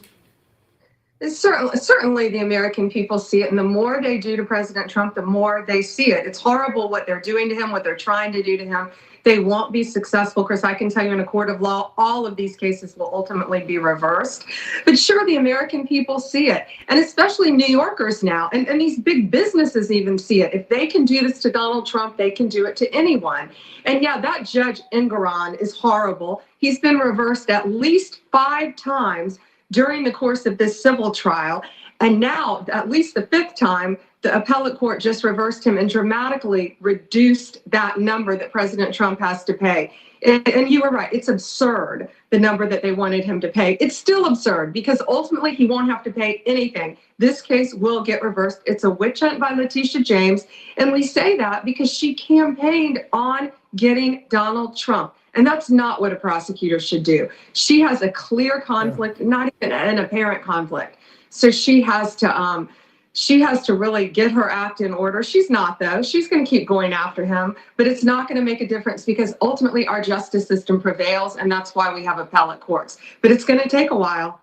Certainly the American people see it, and the more they do to President Trump, the more they see it. It's horrible what they're doing to him, what they're trying to do to him. They won't be successful. Chris, I can tell you in a court of law, all of these cases will ultimately be reversed. But sure, the American people see it, and especially New Yorkers now, and these big businesses even see it. If they can do this to Donald Trump, they can do it to anyone. And yeah, that Judge Engoron is horrible. He's been reversed at least 5 times during the course of this civil trial. And now, at least the 5th time, the appellate court just reversed him and dramatically reduced that number that President Trump has to pay. And you were right, it's absurd, the number that they wanted him to pay. It's still absurd because ultimately he won't have to pay anything. This case will get reversed. It's a witch hunt by Letitia James. And we say that because she campaigned on getting Donald Trump. And that's not what a prosecutor should do. She has a clear conflict, not even an apparent conflict. So she has to really get her act in order. She's not, though. She's going to keep going after him, but it's not going to make a difference because ultimately our justice system prevails, and that's why we have appellate courts. But it's going to take a while.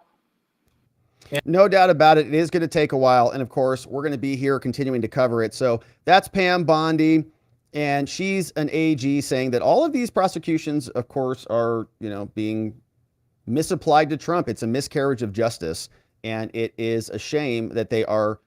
No doubt about it. It is going to take a while. And of course, we're going to be here continuing to cover it. So that's Pam Bondi. And she's an AG saying that all of these prosecutions, of course, are, being misapplied to Trump. It's a miscarriage of justice. And it is a shame that they are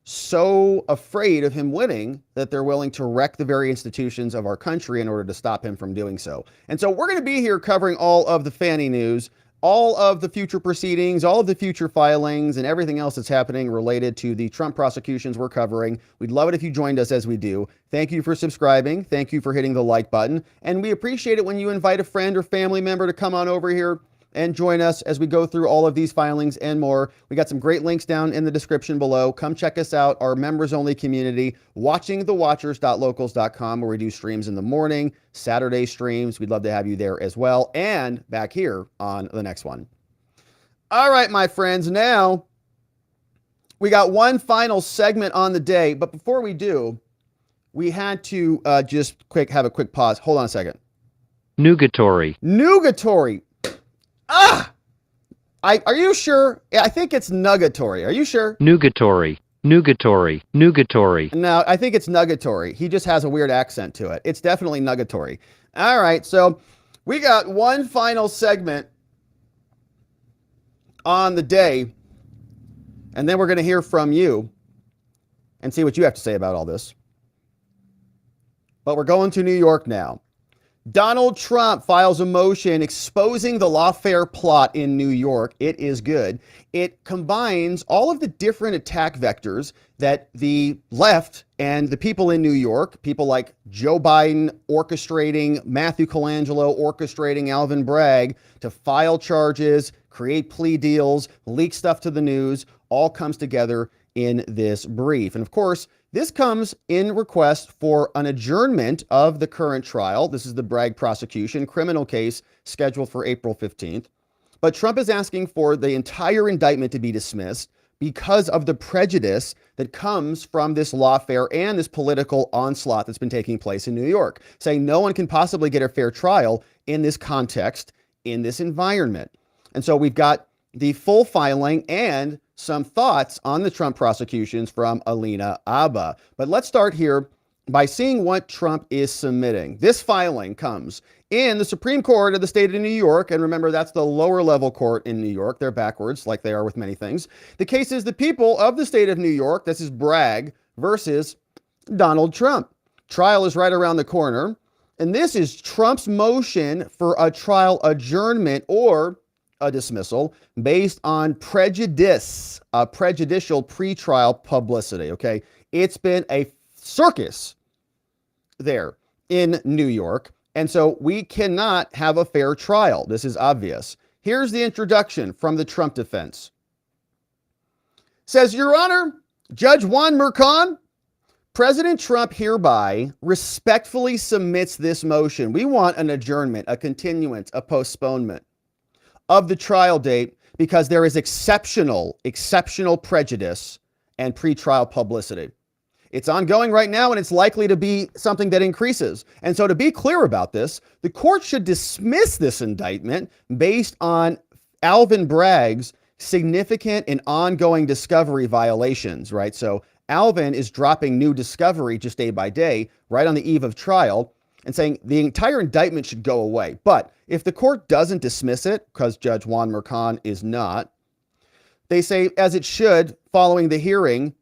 so afraid of him winning that they're willing to wreck the very institutions of our country in order to stop him from doing so. And so we're going to be here covering all of the Fani news, all of the future proceedings, all of the future filings, and everything else that's happening related to the Trump prosecutions we're covering. We'd love it if you joined us as we do. Thank you for subscribing. Thank you for hitting the like button. And we appreciate it when you invite a friend or family member to come on over here and join us as we go through all of these filings and more. We got some great links down in the description below. Come check us out, our members-only community, watchingthewatchers.locals.com, where we do streams in the morning, Saturday streams. We'd love to have you there as well, and back here on the next one. All right, my friends, now we got one final segment on the day, but before we do, we had to just have a quick pause. Hold on a second. Nugatory. Are you sure? I think it's nugatory. Are you sure? Nugatory. No, I think it's nugatory. He just has a weird accent to it. It's definitely nugatory. All right, so we got one final segment on the day, and then we're going to hear from you and see what you have to say about all this. But we're going to New York now. Donald Trump files a motion exposing the Lawfare plot in New York. It is good. It combines all of the different attack vectors that the left and the people in New York, people like Joe Biden orchestrating, Matthew Colangelo orchestrating Alvin Bragg to file charges, create plea deals, leak stuff to the news, all comes together in this brief. And of course, this comes in request for an adjournment of the current trial. This is the Bragg prosecution, criminal case scheduled for April 15th. But Trump is asking for the entire indictment to be dismissed because of the prejudice that comes from this lawfare and this political onslaught that's been taking place in New York, saying no one can possibly get a fair trial in this context, in this environment. And so we've got the full filing and some thoughts on the Trump prosecutions from Alina Habba. But let's start here by seeing what Trump is submitting. This filing comes in the Supreme Court of the state of New York. And remember, that's the lower level court in New York. They're backwards, like they are with many things. The case is the people of the state of New York. This is Bragg versus Donald Trump. Trial is right around the corner. And this is Trump's motion for a trial adjournment or a dismissal based on prejudice, prejudicial pretrial publicity. Okay. It's been a circus there in New York. And so we cannot have a fair trial. This is obvious. Here's the introduction from the Trump defense. Says, Your Honor, Judge Juan Merchan, President Trump hereby respectfully submits this motion. We want an adjournment, a continuance, a postponement of the trial date because there is exceptional prejudice and pretrial publicity. It's ongoing right now, and it's likely to be something that increases. And so to be clear about this, the court should dismiss this indictment based on Alvin Bragg's significant and ongoing discovery violations, right? So Alvin is dropping new discovery just day by day, right on the eve of trial, and saying the entire indictment should go away. But if the court doesn't dismiss it, because Judge Juan Merchan is not, they say, as it should, following the hearing,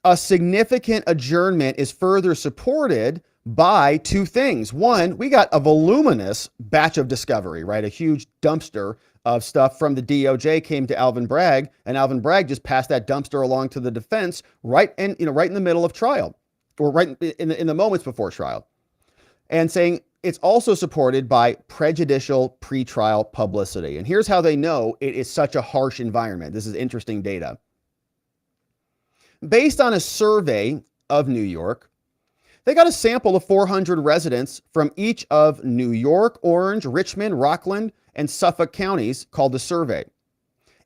a significant adjournment is further supported by two things. One, we got a voluminous batch of discovery, right? A huge dumpster of stuff from the DOJ came to Alvin Bragg, and Alvin Bragg just passed that dumpster along to the defense right in the middle of trial, or right in the moments before trial. And saying it's also supported by prejudicial pretrial publicity. And here's how they know it is such a harsh environment. This is interesting data. Based on a survey of New York, they got a sample of 400 residents from each of New York, Orange, Richmond, Rockland, and Suffolk counties called the survey.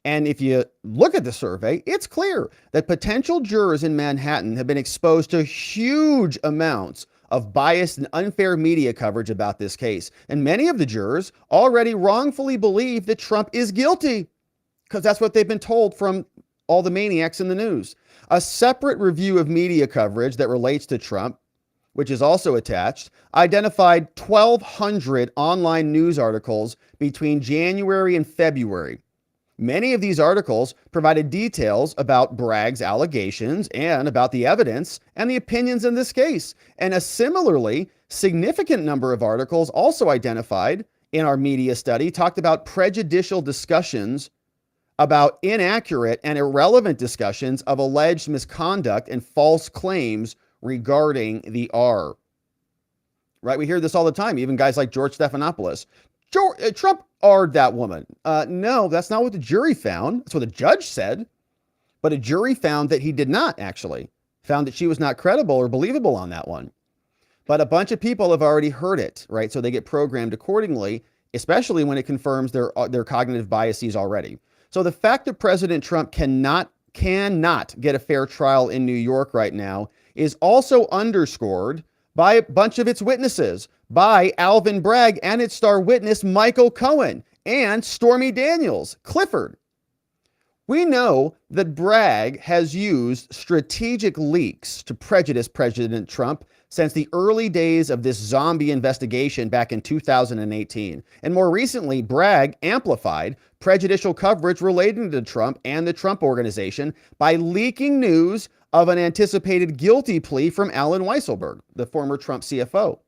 And if you look at the survey, it's clear that potential jurors in Manhattan have been exposed to huge amounts of biased and unfair media coverage about this case. And many of the jurors already wrongfully believe that Trump is guilty because that's what they've been told from all the maniacs in the news. A separate review of media coverage that relates to Trump, which is also attached, identified 1,200 online news articles between January and February. Many of these articles provided details about Bragg's allegations and about the evidence and the opinions in this case. And a similarly significant number of articles also identified in our media study talked about prejudicial discussions about inaccurate and irrelevant discussions of alleged misconduct and false claims regarding the R. Right? We hear this all the time, even guys like George Stephanopoulos. Trump R'd that woman. No, that's not what the jury found. That's what the judge said. But a jury found that he did not actually. Found that she was not credible or believable on that one. But a bunch of people have already heard it, right? So they get programmed accordingly, especially when it confirms their cognitive biases already. So the fact that President Trump cannot get a fair trial in New York right now is also underscored by a bunch of its witnesses, by Alvin Bragg and its star witness, Michael Cohen, and Stormy Daniels, Clifford. We know that Bragg has used strategic leaks to prejudice President Trump since the early days of this zombie investigation back in 2018. And more recently, Bragg amplified prejudicial coverage relating to Trump and the Trump Organization by leaking news of an anticipated guilty plea from Allen Weisselberg, the former Trump CFO.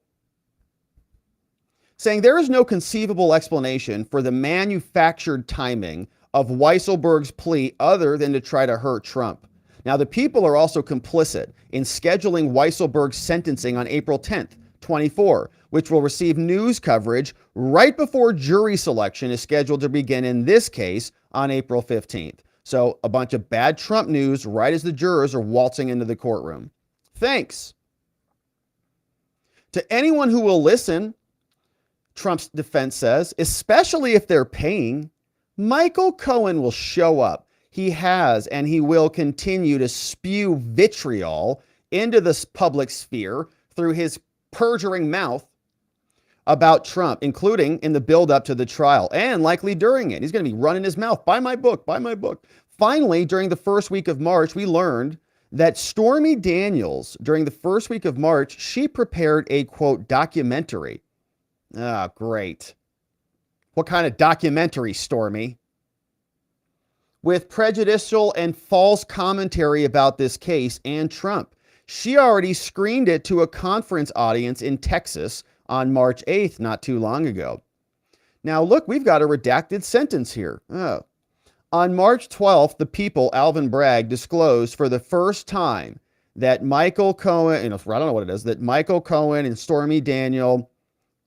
saying there is no conceivable explanation for the manufactured timing of Weisselberg's plea other than to try to hurt Trump. Now, the people are also complicit in scheduling Weisselberg's sentencing on April 10th, 24, which will receive news coverage right before jury selection is scheduled to begin in this case on April 15th. So a bunch of bad Trump news right as the jurors are waltzing into the courtroom. Thanks. To anyone who will listen, Trump's defense says, especially if they're paying, Michael Cohen will show up. He has and he will continue to spew vitriol into the public sphere through his perjuring mouth about Trump, including in the build-up to the trial and likely during it. He's going to be running his mouth, buy my book, buy my book. Finally, during the first week of March, we learned that Stormy Daniels, during the first week of March, she prepared a, quote, documentary. Ah, great. What kind of documentary, Stormy? With prejudicial and false commentary about this case and Trump. She already screened it to a conference audience in Texas on March 8th, not too long ago. Now, look, we've got a redacted sentence here. Oh. On March 12th, the People, Alvin Bragg, disclosed for the first time that Michael Cohen, I don't know what it is, that Michael Cohen and Stormy Daniel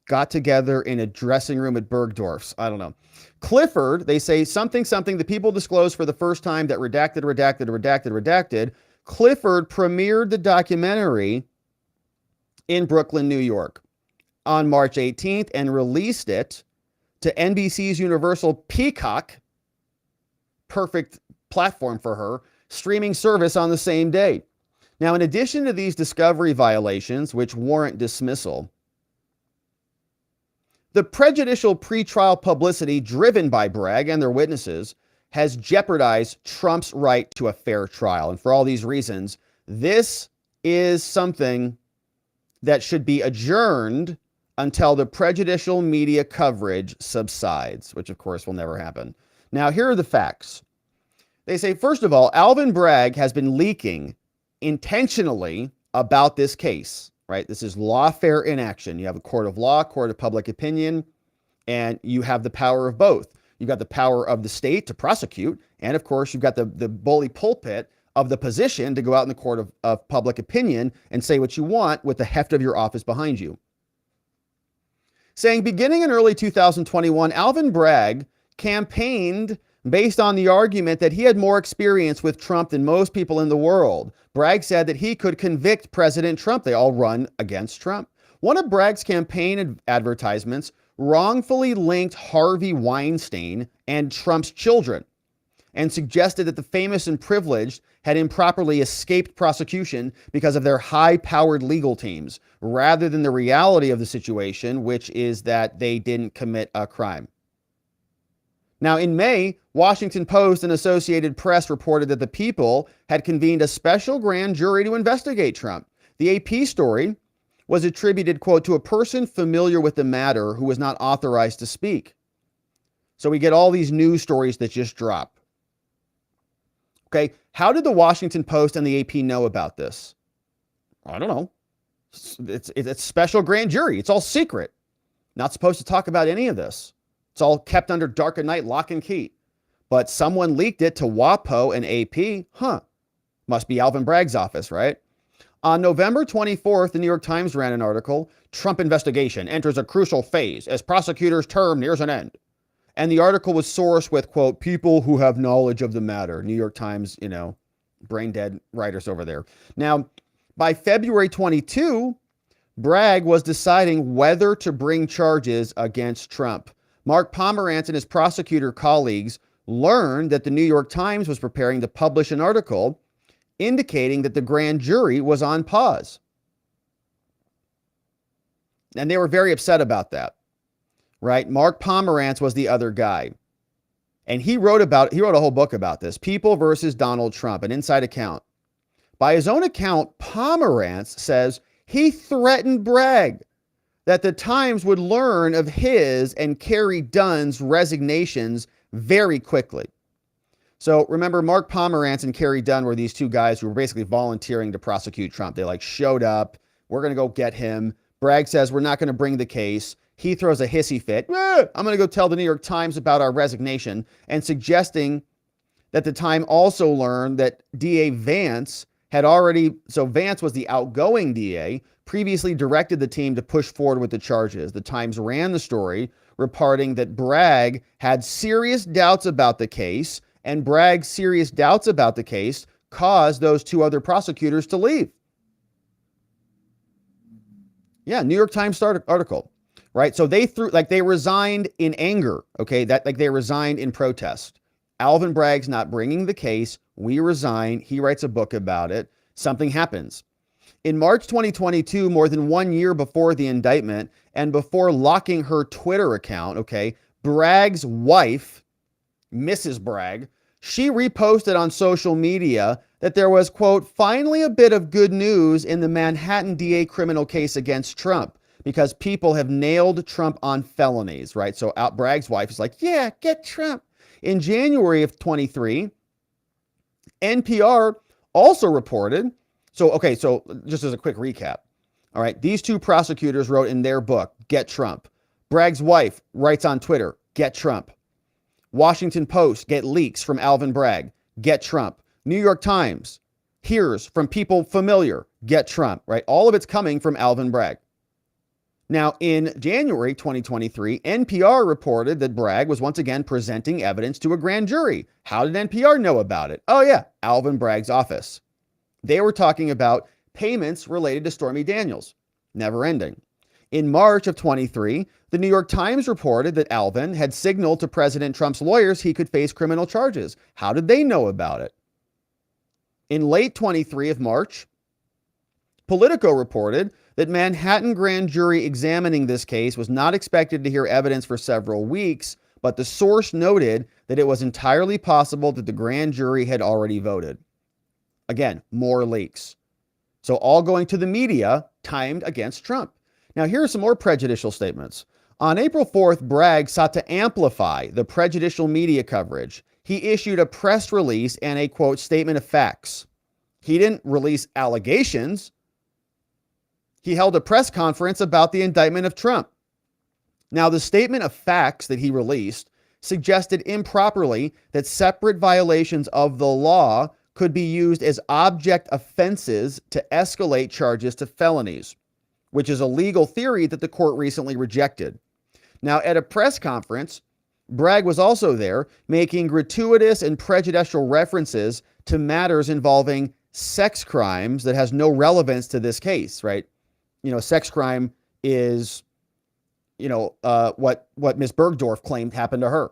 got together in a dressing room at Bergdorf's. I don't know. Clifford, they say something, the People disclosed for the first time that redacted. Clifford premiered the documentary in Brooklyn, New York on March 18th and released it to NBC's Universal Peacock, perfect platform for her, streaming service on the same day. Now, in addition to these discovery violations, which warrant dismissal, the prejudicial pretrial publicity driven by Bragg and their witnesses has jeopardized Trump's right to a fair trial. And for all these reasons, this is something that should be adjourned until the prejudicial media coverage subsides, which of course will never happen. Now, here are the facts. They say, first of all, Alvin Bragg has been leaking intentionally about this case, right? This is lawfare in action. You have a court of law, court of public opinion, and you have the power of both. You've got the power of the state to prosecute, and of course, you've got the bully pulpit of the position to go out in the court of public opinion and say what you want with the heft of your office behind you. Saying beginning in early 2021, Alvin Bragg campaigned based on the argument that he had more experience with Trump than most people in the world. Bragg said that he could convict President Trump. They all run against Trump. One of Bragg's campaign advertisements wrongfully linked Harvey Weinstein and Trump's children and suggested that the famous and privileged had improperly escaped prosecution because of their high-powered legal teams, rather than the reality of the situation, which is that they didn't commit a crime. Now, in May, Washington Post and Associated Press reported that the People had convened a special grand jury to investigate Trump. The AP story was attributed, quote, to a person familiar with the matter who was not authorized to speak. So we get all these news stories that just drop. Okay, how did the Washington Post and the AP know about this? I don't know. It's special grand jury. It's all secret. Not supposed to talk about any of this. It's all kept under dark of night, lock and key. But someone leaked it to WAPO and AP. Must be Alvin Bragg's office, right? On November 24th, the New York Times ran an article, Trump investigation enters a crucial phase as prosecutor's term nears an end. And the article was sourced with, quote, people who have knowledge of the matter. New York Times, brain dead writers over there. Now, by February 22, Bragg was deciding whether to bring charges against Trump. Mark Pomerantz and his prosecutor colleagues learned that the New York Times was preparing to publish an article indicating that the grand jury was on pause. And they were very upset about that, right? Mark Pomerantz was the other guy. And he wrote a whole book about this, People versus Donald Trump, an inside account. By his own account, Pomerantz says he threatened Bragg that the Times would learn of his and Kerry Dunn's resignations very quickly. So remember, Mark Pomerantz and Kerry Dunn were these two guys who were basically volunteering to prosecute Trump. They showed up. We're going to go get him. Bragg says, we're not going to bring the case. he throws a hissy fit. I'm going to go tell the New York Times about our resignation, and suggesting that the Time also learned that DA Vance had already, so Vance was the outgoing DA, previously directed the team to push forward with the charges. The Times ran the story, reporting that Bragg had serious doubts about the case, and Bragg's serious doubts about the case caused those two other prosecutors to leave. Yeah, New York Times article, right? So they resigned in anger, okay? They resigned in protest. Alvin Bragg's not bringing the case. We resign. He writes a book about it. Something happens. In March 2022, more than 1 year before the indictment and before locking her Twitter account, okay, Bragg's wife, Mrs. Bragg, she reposted on social media that there was, quote, finally a bit of good news in the Manhattan DA criminal case against Trump, because people have nailed Trump on felonies, right? So Bragg's wife is like, yeah, get Trump. In January of 23, NPR also reported, so just as a quick recap, all right, these two prosecutors wrote in their book, Get Trump. Bragg's wife writes on Twitter, Get Trump. Washington Post get leaks from Alvin Bragg, Get Trump. New York Times hears from people familiar, Get Trump, right? All of it's coming from Alvin Bragg. Now, in January 2023, NPR reported that Bragg was once again presenting evidence to a grand jury. How did NPR know about it? Oh yeah, Alvin Bragg's office. They were talking about payments related to Stormy Daniels. Never ending. In March of 23, the New York Times reported that Alvin had signaled to President Trump's lawyers he could face criminal charges. How did they know about it? In late 23 of March, Politico reported that Manhattan grand jury examining this case was not expected to hear evidence for several weeks, but the source noted that it was entirely possible that the grand jury had already voted. Again, more leaks. So all going to the media, timed against Trump. Now, here are some more prejudicial statements. On April 4th, Bragg sought to amplify the prejudicial media coverage. He issued a press release and a, quote, statement of facts. He didn't release allegations. He held a press conference about the indictment of Trump. Now, the statement of facts that he released suggested improperly that separate violations of the law could be used as object offenses to escalate charges to felonies, which is a legal theory that the court recently rejected. Now, at a press conference, Bragg was also there making gratuitous and prejudicial references to matters involving sex crimes that has no relevance to this case, right? You know, sex crime is, what Ms. Bergdorf claimed happened to her,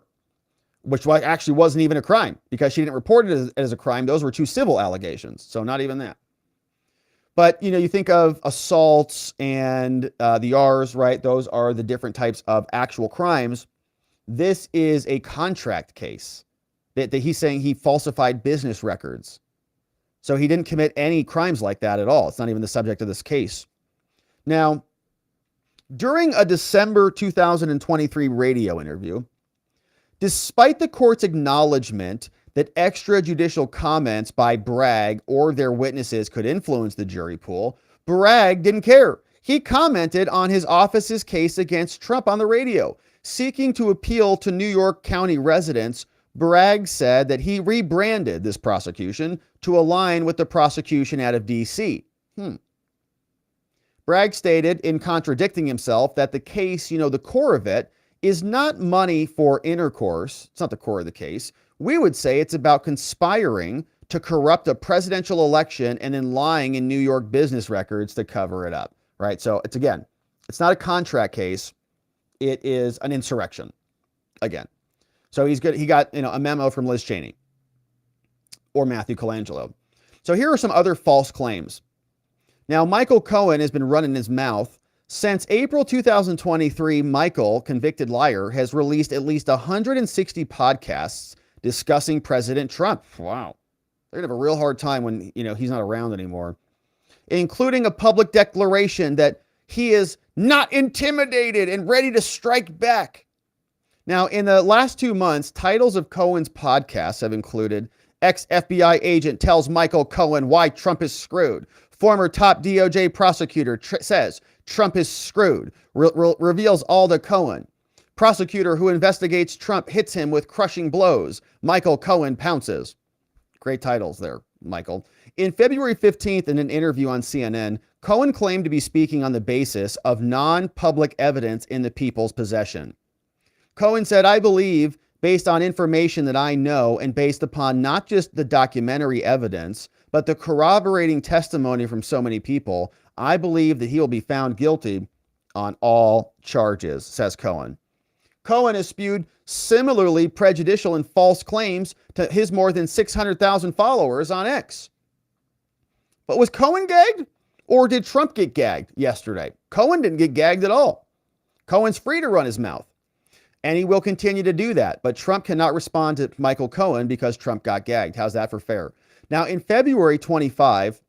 which actually wasn't even a crime because she didn't report it as a crime. Those were two civil allegations, so not even that. But, you think of assaults and the R's, right? Those are the different types of actual crimes. This is a contract case that he's saying he falsified business records. So he didn't commit any crimes like that at all. It's not even the subject of this case. Now, during a December 2023 radio interview, despite the court's acknowledgement that extrajudicial comments by Bragg or their witnesses could influence the jury pool, Bragg didn't care. He commented on his office's case against Trump on the radio. Seeking to appeal to New York County residents, Bragg said that he rebranded this prosecution to align with the prosecution out of D.C. Bragg stated, in contradicting himself, that the case, the core of it, is not money for intercourse. It's not the core of the case. We would say it's about conspiring to corrupt a presidential election and then lying in New York business records to cover it up, right? So it's not a contract case. It is an insurrection, again. So he got, a memo from Liz Cheney or Matthew Colangelo. So here are some other false claims. Now, Michael Cohen has been running his mouth. Since April 2023, Michael, convicted liar, has released at least 160 podcasts discussing President Trump. Wow. They're going to have a real hard time when, he's not around anymore. Including a public declaration that he is not intimidated and ready to strike back. Now, in the last 2 months, titles of Cohen's podcasts have included ex-FBI agent tells Michael Cohen why Trump is screwed. Former top DOJ prosecutor says Trump is screwed. Reveals all to Cohen. Prosecutor who investigates Trump hits him with crushing blows. Michael Cohen pounces. Great titles there, Michael. In February 15th, in an interview on CNN, Cohen claimed to be speaking on the basis of non-public evidence in the people's possession. Cohen said, I believe, based on information that I know and based upon not just the documentary evidence, but the corroborating testimony from so many people, I believe that he will be found guilty on all charges, says Cohen. Cohen has spewed similarly prejudicial and false claims to his more than 600,000 followers on X. But was Cohen gagged, or did Trump get gagged yesterday? Cohen didn't get gagged at all. Cohen's free to run his mouth, and he will continue to do that. But Trump cannot respond to Michael Cohen because Trump got gagged. How's that for fair? Now, in February 25,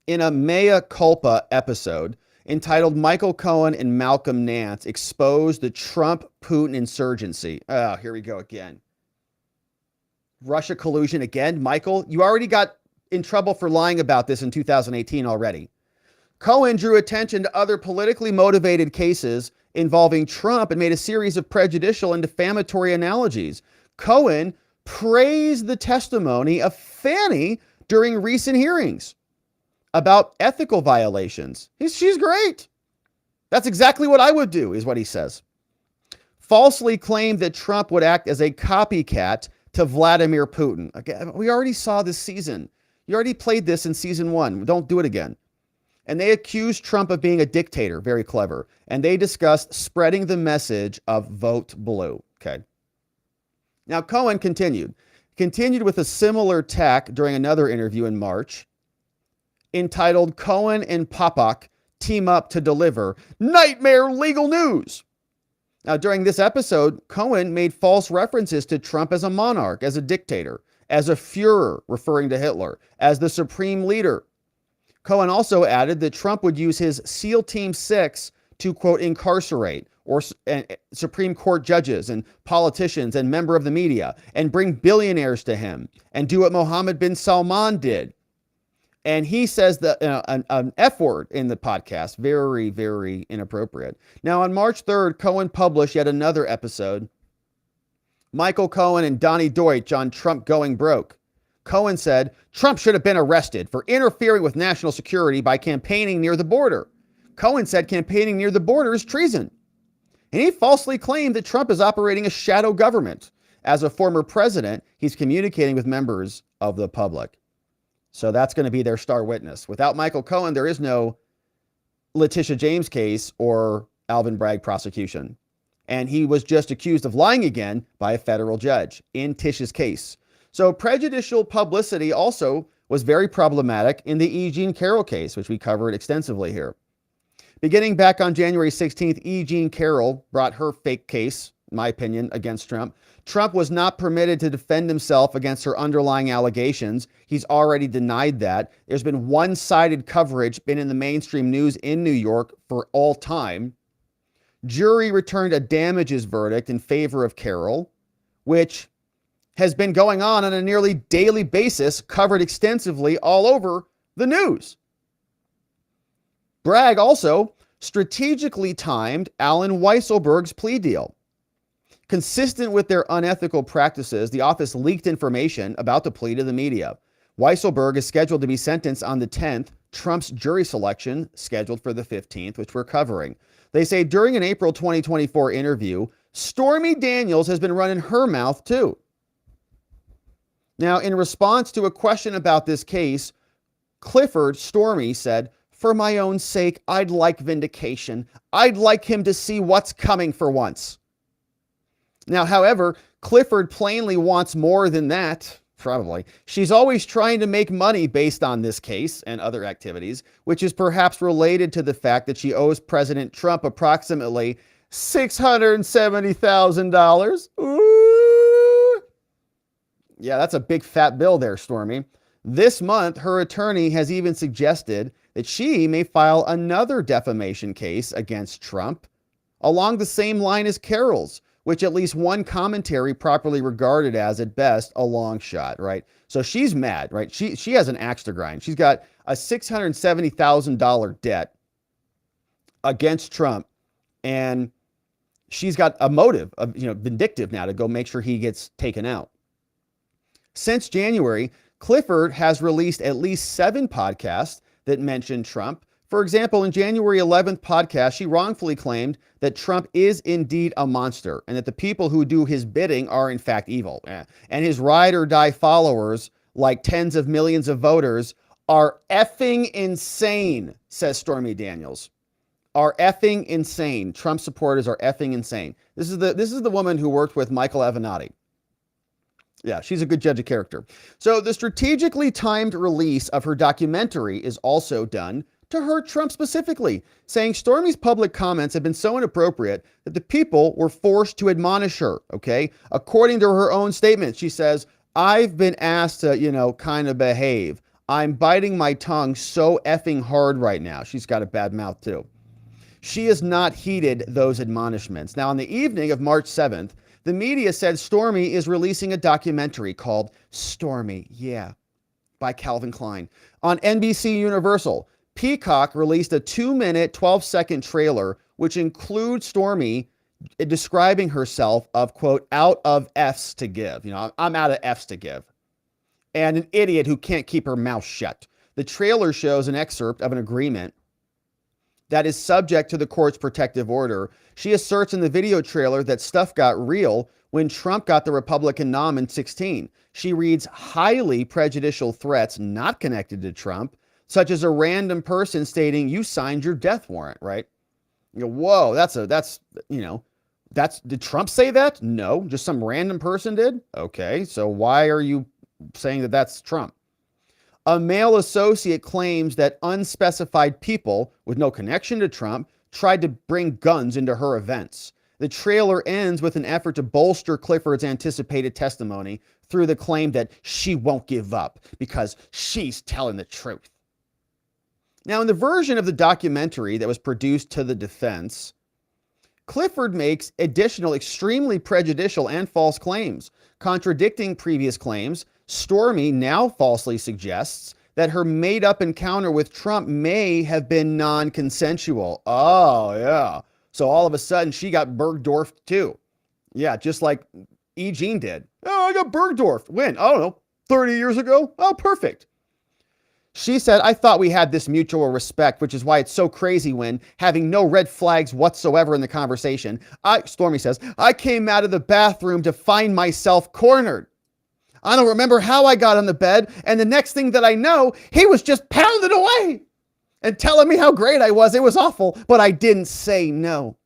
in a mea culpa episode, entitled Michael Cohen and Malcolm Nance Expose the Trump-Putin Insurgency. Oh, here we go again. Russia collusion again. Michael, you already got in trouble for lying about this in 2018 already. Cohen drew attention to other politically motivated cases involving Trump and made a series of prejudicial and defamatory analogies. Cohen praised the testimony of Fani during recent hearings about ethical violations. She's great. That's exactly what I would do, is what he says. Falsely claimed that Trump would act as a copycat to Vladimir Putin. Again, we already saw this season. You already played this in season 1. Don't do it again. And they accused Trump of being a dictator. Very clever. And they discussed spreading the message of vote blue. Okay. Now, Cohen continued with a similar tack during another interview in March, entitled Cohen and Popok Team Up to Deliver Nightmare Legal News. Now, during this episode, Cohen made false references to Trump as a monarch, as a dictator, as a Führer, referring to Hitler, as the supreme leader. Cohen also added that Trump would use his SEAL Team 6 to, quote, incarcerate or Supreme Court judges and politicians and member of the media and bring billionaires to him and do what Mohammed bin Salman did. And he says that an F word in the podcast. Very, very inappropriate. Now, on March 3rd, Cohen published yet another episode. Michael Cohen and Donnie Deutsch on Trump going broke. Cohen said Trump should have been arrested for interfering with national security by campaigning near the border. Cohen said campaigning near the border is treason. And he falsely claimed that Trump is operating a shadow government. As a former president, he's communicating with members of the public. So that's going to be their star witness. Without Michael Cohen, there is no Letitia James case or Alvin Bragg prosecution. And he was just accused of lying again by a federal judge in Tish's case. So prejudicial publicity also was very problematic in the E. Jean Carroll case, which we covered extensively here. Beginning back on January 16th, E. Jean Carroll brought her fake case, in my opinion, against Trump. Trump was not permitted to defend himself against her underlying allegations. He's already denied that. There's been one-sided coverage, been in the mainstream news in New York for all time. Jury returned a damages verdict in favor of Carroll, which has been going on a nearly daily basis, covered extensively all over the news. Bragg also strategically timed Alan Weisselberg's plea deal. Consistent with their unethical practices, the office leaked information about the plea to the media. Weisselberg is scheduled to be sentenced on the 10th, Trump's jury selection scheduled for the 15th, which we're covering. They say during an April 2024 interview, Stormy Daniels has been running her mouth too. Now, in response to a question about this case, Clifford Stormy said, "For my own sake, I'd like vindication. I'd like him to see what's coming for once." Now, however, Clifford plainly wants more than that. Probably. She's always trying to make money based on this case and other activities, which is perhaps related to the fact that she owes President Trump approximately $670,000. Ooh. Yeah, that's a big fat bill there, Stormy. This month, her attorney has even suggested that she may file another defamation case against Trump along the same line as Carroll's, which at least one commentary properly regarded as, at best, a long shot, right? So she's mad, right? She has an axe to grind. She's got a $670,000 debt against Trump, and she's got a motive of, vindictive now to go make sure he gets taken out. Since January, Clifford has released at least 7 podcasts that mention Trump. For example, in January 11th podcast, she wrongfully claimed that Trump is indeed a monster and that the people who do his bidding are in fact evil. And his ride or die followers, like tens of millions of voters, are effing insane, says Stormy Daniels. Are effing insane. Trump supporters are effing insane. This is the woman who worked with Michael Avenatti. Yeah, she's a good judge of character. So the strategically timed release of her documentary is also done to hurt Trump specifically, saying Stormy's public comments have been so inappropriate that the people were forced to admonish her, okay? According to her own statement, she says, I've been asked to, kind of behave. I'm biting my tongue so effing hard right now. She's got a bad mouth too. She has not heeded those admonishments. Now, on the evening of March 7th, the media said Stormy is releasing a documentary called Stormy, yeah, by Calvin Klein. On NBC Universal, Peacock released a 2-minute, 12-second trailer, which includes Stormy describing herself of, quote, out of F's to give. I'm out of F's to give. And an idiot who can't keep her mouth shut. The trailer shows an excerpt of an agreement that is subject to the court's protective order. She asserts in the video trailer that stuff got real when Trump got the Republican nom in 16. She reads highly prejudicial threats not connected to Trump, such as a random person stating, you signed your death warrant, right? Whoa, did Trump say that? No, just some random person did? Okay, so why are you saying that that's Trump? A male associate claims that unspecified people with no connection to Trump tried to bring guns into her events. The trailer ends with an effort to bolster Clifford's anticipated testimony through the claim that she won't give up because she's telling the truth. Now, in the version of the documentary that was produced to the defense, Clifford makes additional extremely prejudicial and false claims. Contradicting previous claims, Stormy now falsely suggests that her made-up encounter with Trump may have been non-consensual. Oh, yeah. So all of a sudden, she got Bergdorfed too. Yeah, just like E. Jean did. Oh, I got Bergdorfed. When? I don't know, 30 years ago? Oh, perfect. She said, I thought we had this mutual respect, which is why it's so crazy when, having no red flags whatsoever in the conversation, Stormy says, I came out of the bathroom to find myself cornered. I don't remember how I got on the bed, and the next thing that I know, he was just pounding away and telling me how great I was. It was awful, but I didn't say no.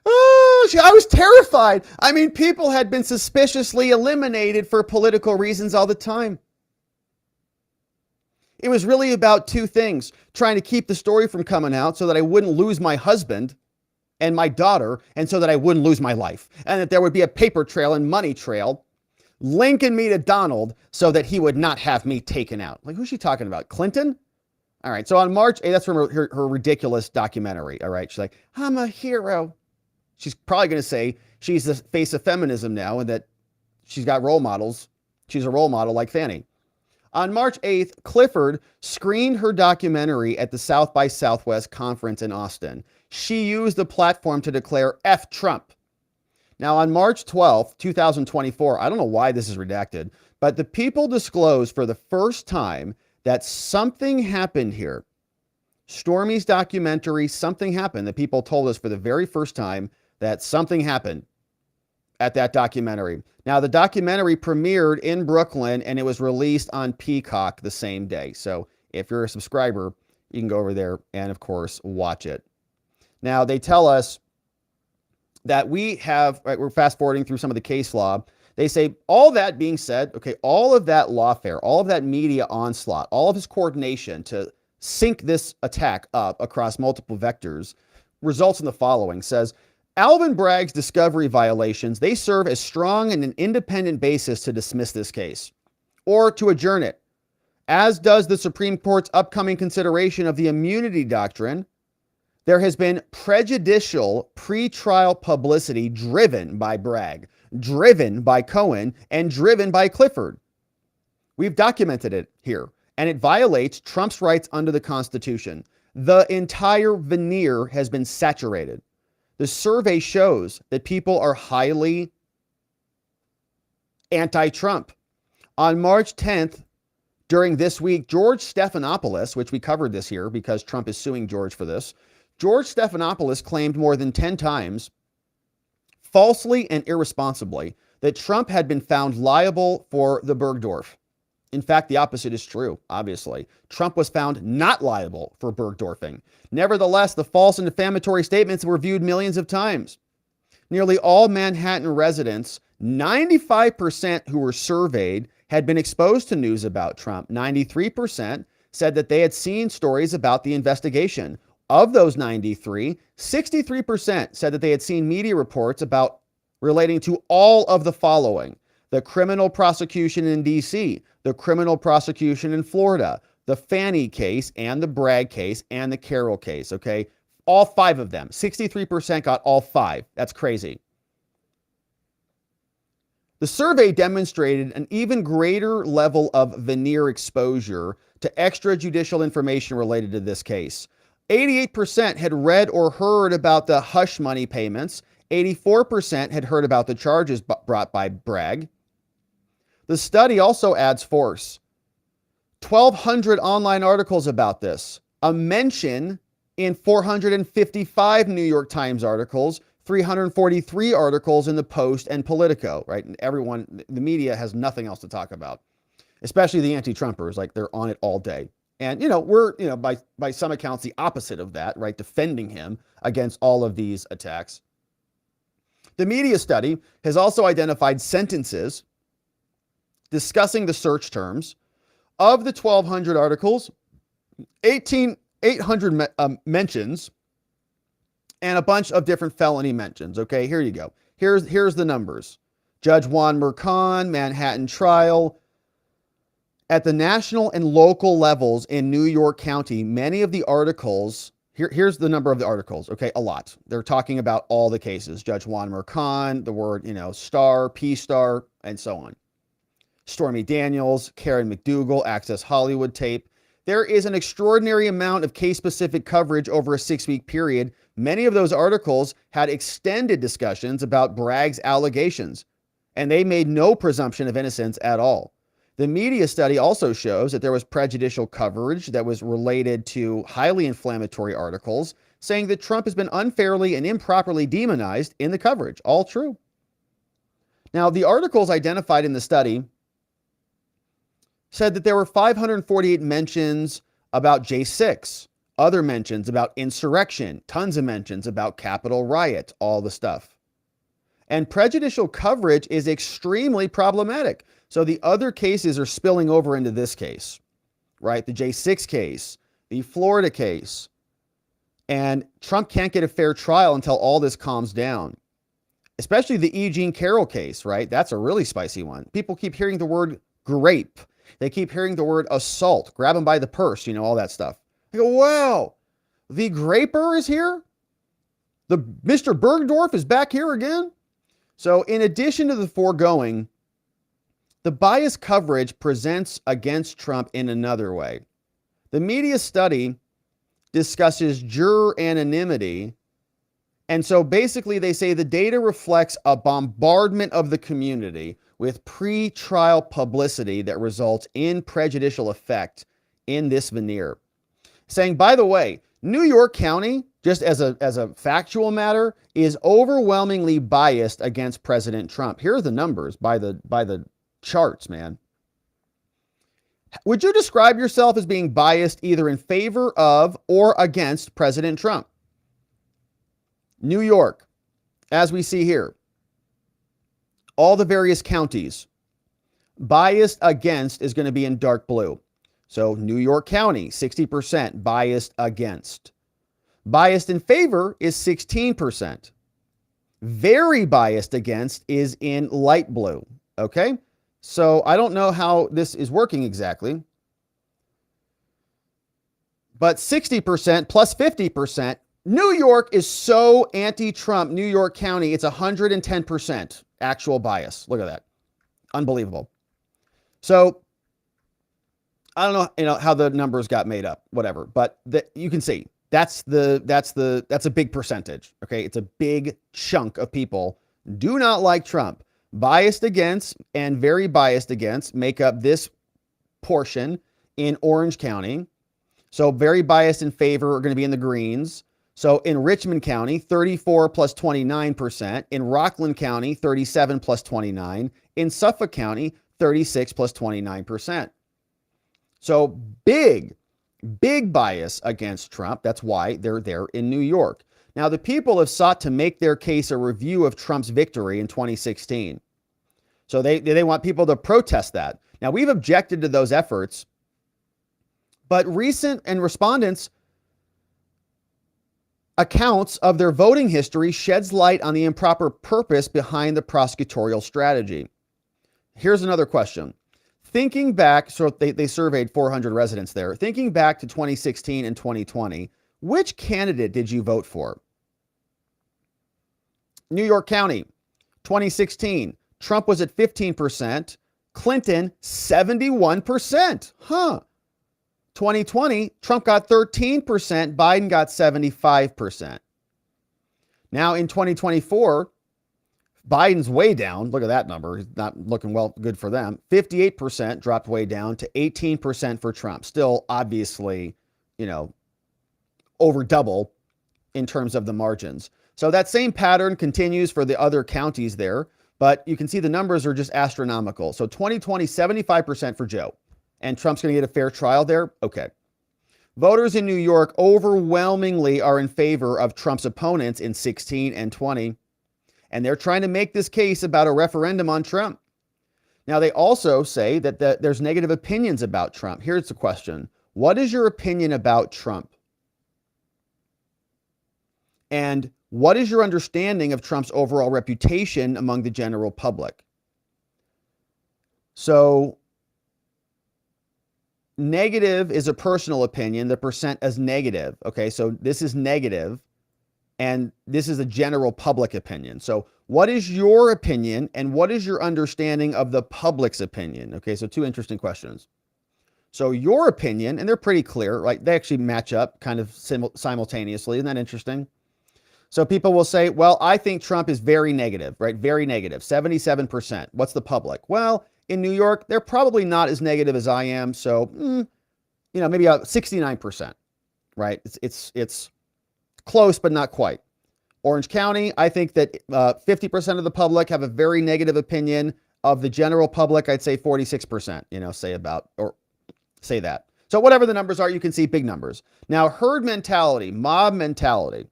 I was terrified. I mean, people had been suspiciously eliminated for political reasons all the time. It was really about 2 things: trying to keep the story from coming out so that I wouldn't lose my husband and my daughter, and so that I wouldn't lose my life, and that there would be a paper trail and money trail linking me to Donald so that he would not have me taken out. Like, who's she talking about? Clinton? All right, so on March 8th, that's from her ridiculous documentary, all right? She's like, I'm a hero. She's probably going to say she's the face of feminism now and that she's got role models. She's a role model like Fani. On March 8th, Clifford screened her documentary at the South by Southwest conference in Austin. She used the platform to declare F Trump. Now, on March 12th, 2024, I don't know why this is redacted, but the People disclosed for the first time that something happened here. Stormy's documentary, something happened. The People told us for the very first time that something happened at that documentary. Now, the documentary premiered in Brooklyn and it was released on Peacock the same day. So if you're a subscriber, you can go over there and, of course, watch it. Now, they tell us that we're fast forwarding through some of the case law. They say, all that being said, okay, all of that lawfare, all of that media onslaught, all of his coordination to sync this attack up across multiple vectors results in the following. Says, Alvin Bragg's discovery violations, they serve as strong and an independent basis to dismiss this case or to adjourn it, as does the Supreme Court's upcoming consideration of the immunity doctrine. There has been prejudicial pretrial publicity driven by Bragg, driven by Cohen, and driven by Clifford. We've documented it here, and it violates Trump's rights under the Constitution. The entire veneer has been saturated. The survey shows that people are highly anti-Trump. On March 10th, during this week, George Stephanopoulos, which we covered this here because Trump is suing George for this, George Stephanopoulos claimed more than 10 times, falsely and irresponsibly, that Trump had been found liable for the Bergdorf. In fact, the opposite is true, obviously. Trump was found not liable for Bergdorfing. Nevertheless, the false and defamatory statements were viewed millions of times. Nearly all Manhattan residents, 95% who were surveyed, had been exposed to news about Trump. 93% said that they had seen stories about the investigation. Of those 93, 63% said that they had seen media reports about relating to all of the following: the criminal prosecution in D.C., the criminal prosecution in Florida, the Fani case and the Bragg case and the Carroll case, okay? All 5 of them. 63% got all 5. That's crazy. The survey demonstrated an even greater level of veneer exposure to extrajudicial information related to this case. 88% had read or heard about the hush money payments. 84% had heard about the charges brought by Bragg. The study also adds force. 1,200 online articles about this. A mention in 455 New York Times articles, 343 articles in the Post and Politico, right? And everyone, the media has nothing else to talk about, especially the anti-Trumpers, like they're on it all day. And, we're, by some accounts, the opposite of that, right? Defending him against all of these attacks. The media study has also identified sentences discussing the search terms. Of the 1,200 articles, 800 mentions and a bunch of different felony mentions. Okay, here you go. Here's the numbers. Judge Juan Mercan, Manhattan trial. At the national and local levels in New York County, many of the articles, here's the number of the articles, okay, a lot. They're talking about all the cases. Judge Juan Mercan, the word, star, P-star, and so on. Stormy Daniels, Karen McDougal, Access Hollywood tape. There is an extraordinary amount of case-specific coverage over a 6-week period. Many of those articles had extended discussions about Bragg's allegations, and they made no presumption of innocence at all. The media study also shows that there was prejudicial coverage that was related to highly inflammatory articles, saying that Trump has been unfairly and improperly demonized in the coverage. All true. Now, the articles identified in the study said that there were 548 mentions about J6, other mentions about insurrection, tons of mentions about Capitol riot, all the stuff. And prejudicial coverage is extremely problematic. So the other cases are spilling over into this case, right? The J6 case, the Florida case. And Trump can't get a fair trial until all this calms down. Especially the E. Jean Carroll case, right? That's a really spicy one. People keep hearing the word grape. They keep hearing the word assault, grab him by the purse, all that stuff. I go, wow, the graper is here? The Mr. Bergdorf is back here again? So in addition to the foregoing, the biased coverage presents against Trump in another way. The media study discusses juror anonymity. And so basically they say the data reflects a bombardment of the community with pre-trial publicity that results in prejudicial effect in this veneer. Saying, by the way, New York County, just as a factual matter, is overwhelmingly biased against President Trump. Here are the numbers by the charts, man. Would you describe yourself as being biased either in favor of or against President Trump? New York, as we see here, all the various counties, biased against is going to be in dark blue. So New York County, 60%, biased against. Biased in favor is 16%. Very biased against is in light blue, okay? So I don't know how this is working exactly. But 60% plus 50%, New York is so anti-Trump, New York County, it's 110% actual bias. Look at that. Unbelievable. So I don't know, how the numbers got made up, whatever, but you can see that's a big percentage. Okay. It's a big chunk of people do not like Trump. Biased against and very biased against make up this portion in Orange County. So very biased in favor are going to be in the Greens. So in Richmond County, 34 plus 29%. In Rockland County, 37 plus 29. In Suffolk County, 36 plus 29%. So big bias against Trump. That's why they're there in New York. Now, the people have sought to make their case a review of Trump's victory in 2016. So they want people to protest that. Now, we've objected to those efforts, but recent and respondents' accounts of their voting history sheds light on the improper purpose behind the prosecutorial strategy. Here's another question. Thinking back, so they surveyed 400 residents there. Thinking back to 2016 and 2020, which candidate did you vote for? New York County, 2016, Trump was at 15%, Clinton 71%. 2020, Trump got 13%, Biden got 75%. Now in 2024, Biden's way down. Look at that number. He's not looking good for them. 58% dropped way down to 18% for Trump. Still, obviously, over double in terms of the margins. So that same pattern continues for the other counties there, but you can see the numbers are just astronomical. So 2020, 75% for Joe, and Trump's going to get a fair trial there. Okay. Voters in New York overwhelmingly are in favor of Trump's opponents in 16 and 20. And they're trying to make this case about a referendum on Trump. Now, they also say that there's negative opinions about Trump. Here's the question. What is your opinion about Trump? And what is your understanding of Trump's overall reputation among the general public? So, negative is a personal opinion. The percent is negative. Okay, so this is negative. And this is a general public opinion. So what is your opinion and what is your understanding of the public's opinion? Okay, so two interesting questions. So your opinion, and they're pretty clear, right? They actually match up kind of simultaneously. Isn't that interesting? So people will say, well, I think Trump is very negative, right? Very negative, 77%. What's the public? Well, in New York, they're probably not as negative as I am. So, maybe 69%, right? It's close, but not quite. Orange County, I think that 50% of the public have a very negative opinion. Of the general public, I'd say 46%, say that. So whatever the numbers are, you can see big numbers. Now, herd mentality, mob mentality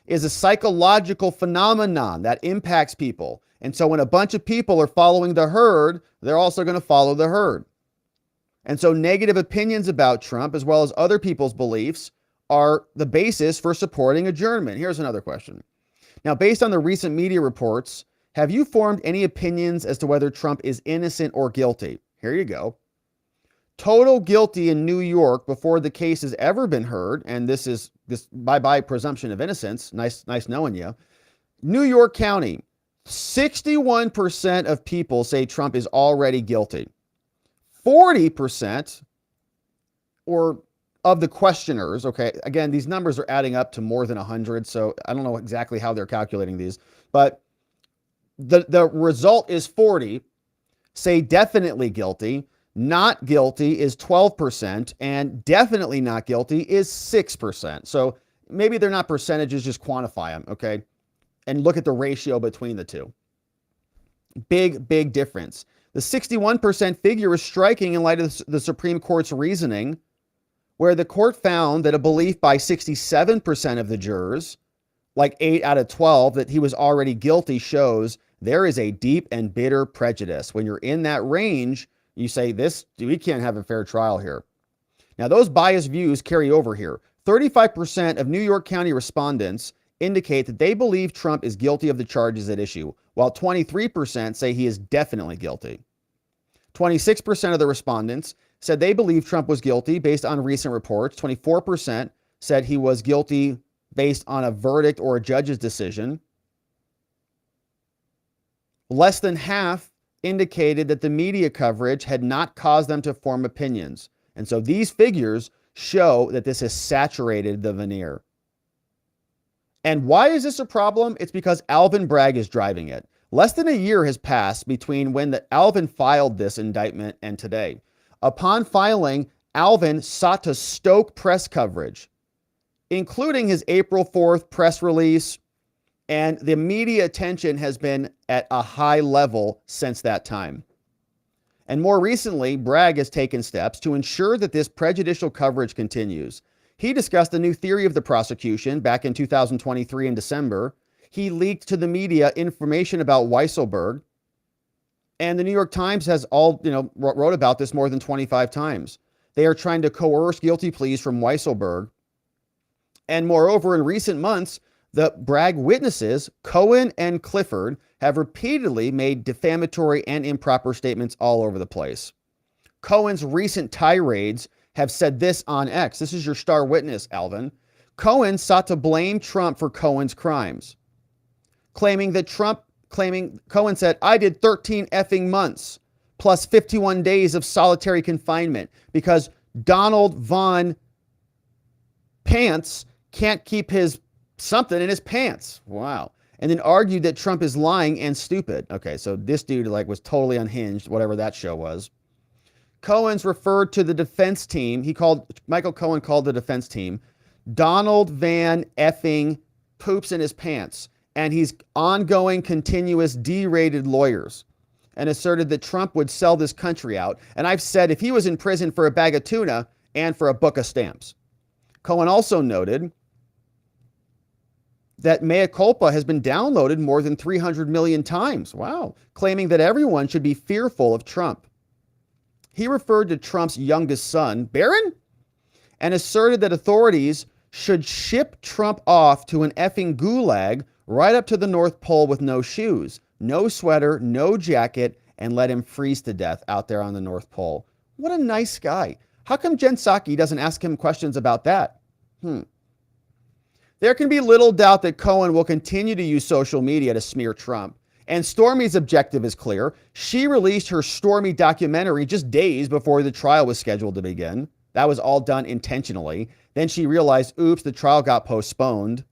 is a psychological phenomenon that impacts people. And so when a bunch of people are following the herd, they're also going to follow the herd. And so negative opinions about Trump, as well as other people's beliefs, are the basis for supporting adjournment. Here's another question. Now, based on the recent media reports, have you formed any opinions as to whether Trump is innocent or guilty? Here you go. Total guilty in New York before the case has ever been heard, and this is bye-bye presumption of innocence. Nice knowing you. New York County, 61% of people say Trump is already guilty. 40% of the questioners, okay, again, these numbers are adding up to more than 100, so I don't know exactly how they're calculating these, but the result is 40 say definitely guilty, not guilty is 12%, and definitely not guilty is 6%. So maybe they're not percentages, just quantify them, okay, and look at the ratio between the two. Big difference. The 61% figure is striking in light of the Supreme Court's reasoning, where the court found that a belief by 67% of the jurors, like 8 out of 12, that he was already guilty shows there is a deep and bitter prejudice. When you're in that range, you say, we can't have a fair trial here. Now, those biased views carry over here. 35% of New York County respondents indicate that they believe Trump is guilty of the charges at issue, while 23% say he is definitely guilty. 26% of the respondents said they believe Trump was guilty based on recent reports. 24% said he was guilty based on a verdict or a judge's decision. Less than half indicated that the media coverage had not caused them to form opinions. And so these figures show that this has saturated the veneer. And why is this a problem? It's because Alvin Bragg is driving it. Less than a year has passed between when Alvin filed this indictment and today. Upon filing, Alvin sought to stoke press coverage, including his April 4th press release, and the media attention has been at a high level since that time. And more recently, Bragg has taken steps to ensure that this prejudicial coverage continues. He discussed a new theory of the prosecution back in 2023 in December. He leaked to the media information about Weisselberg. And the New York Times has wrote about this more than 25 times. They are trying to coerce guilty pleas from Weisselberg. And moreover, in recent months, the Bragg witnesses, Cohen and Clifford, have repeatedly made defamatory and improper statements all over the place. Cohen's recent tirades have said this on X. This is your star witness, Alvin. Cohen sought to blame Trump for Cohen's crimes, claiming Cohen said, I did 13 effing months plus 51 days of solitary confinement because Donald Von Pants can't keep his something in his pants. Wow. And then argued that Trump is lying and stupid. Okay, so this dude was totally unhinged, whatever that show was. Cohen's referred to the defense team. Michael Cohen called the defense team Donald Van effing poops in his pants. And he's ongoing, continuous, D-rated lawyers, and asserted that Trump would sell this country out. And I've said if he was in prison for a bag of tuna and for a book of stamps. Cohen also noted that mea culpa has been downloaded more than 300 million times. Wow. Claiming that everyone should be fearful of Trump. He referred to Trump's youngest son, Barron, and asserted that authorities should ship Trump off to an effing gulag right up to the North Pole with no shoes, no sweater, no jacket, and let him freeze to death out there on the North Pole. What a nice guy. How come Jen Psaki doesn't ask him questions about that? There can be little doubt that Cohen will continue to use social media to smear Trump. And Stormy's objective is clear. She released her Stormy documentary just days before the trial was scheduled to begin. That was all done intentionally. Then she realized, oops, the trial got postponed.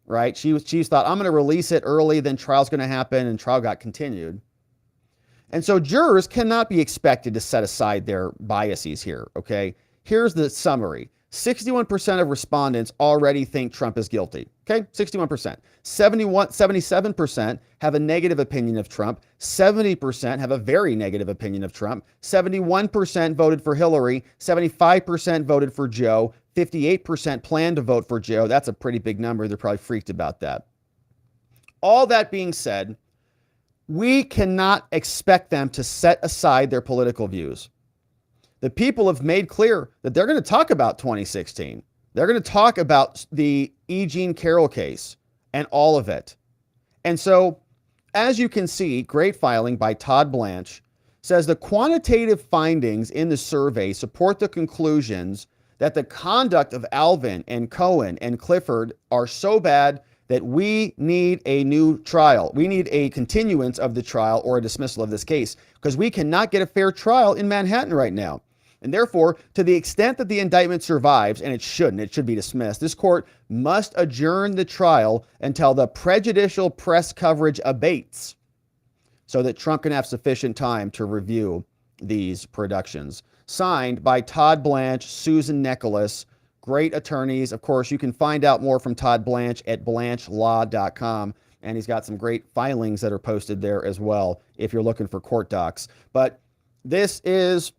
Right? She thought, I'm going to release it early, then trial's going to happen, and trial got continued. And so jurors cannot be expected to set aside their biases here, okay? Here's the summary. 61% of respondents already think Trump is guilty, okay? 61%. 77% have a negative opinion of Trump. 70% have a very negative opinion of Trump. 71% voted for Hillary. 75% voted for Joe. 58% plan to vote for Joe. That's a pretty big number. They're probably freaked about that. All that being said, we cannot expect them to set aside their political views. The people have made clear that they're going to talk about 2016. They're going to talk about the E. Jean Carroll case and all of it. And so, as you can see, great filing by Todd Blanche says the quantitative findings in the survey support the conclusions that the conduct of Alvin and Cohen and Clifford are so bad that we need a new trial. We need a continuance of the trial or a dismissal of this case because we cannot get a fair trial in Manhattan right now. And therefore, to the extent that the indictment survives, and it should be dismissed, this court must adjourn the trial until the prejudicial press coverage abates so that Trump can have sufficient time to review these productions. Signed by Todd Blanche, Susan Nicholas, great attorneys. Of course, you can find out more from Todd Blanche at blanchelaw.com. And he's got some great filings that are posted there as well if you're looking for court docs. But this is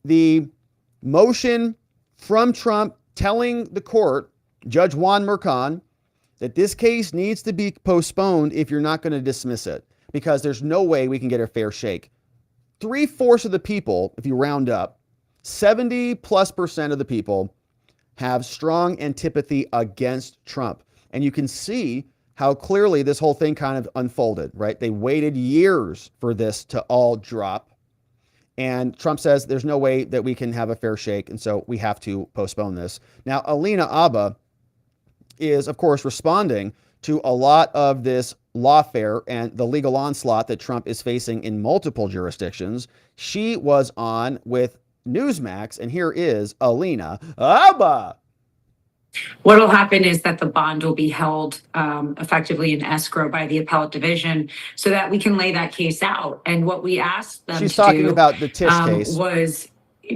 the motion from Trump telling the court, Judge Juan Merchan, that this case needs to be postponed if you're not going to dismiss it, because there's no way we can get a fair shake. 3/4 of the people, if you round up, 70+% of the people have strong antipathy against Trump. And you can see how clearly this whole thing kind of unfolded, right? They waited years for this to all drop. And Trump says there's no way that we can have a fair shake, and so we have to postpone this. Now, Alina Habba is, of course, responding to a lot of this lawfare and the legal onslaught that Trump is facing in multiple jurisdictions. She was on with Newsmax, and here is Alina. Habba! What will happen is that the bond will be held effectively in escrow by the appellate division so that we can lay that case out. And what we asked them She's talking about the Tish case. Was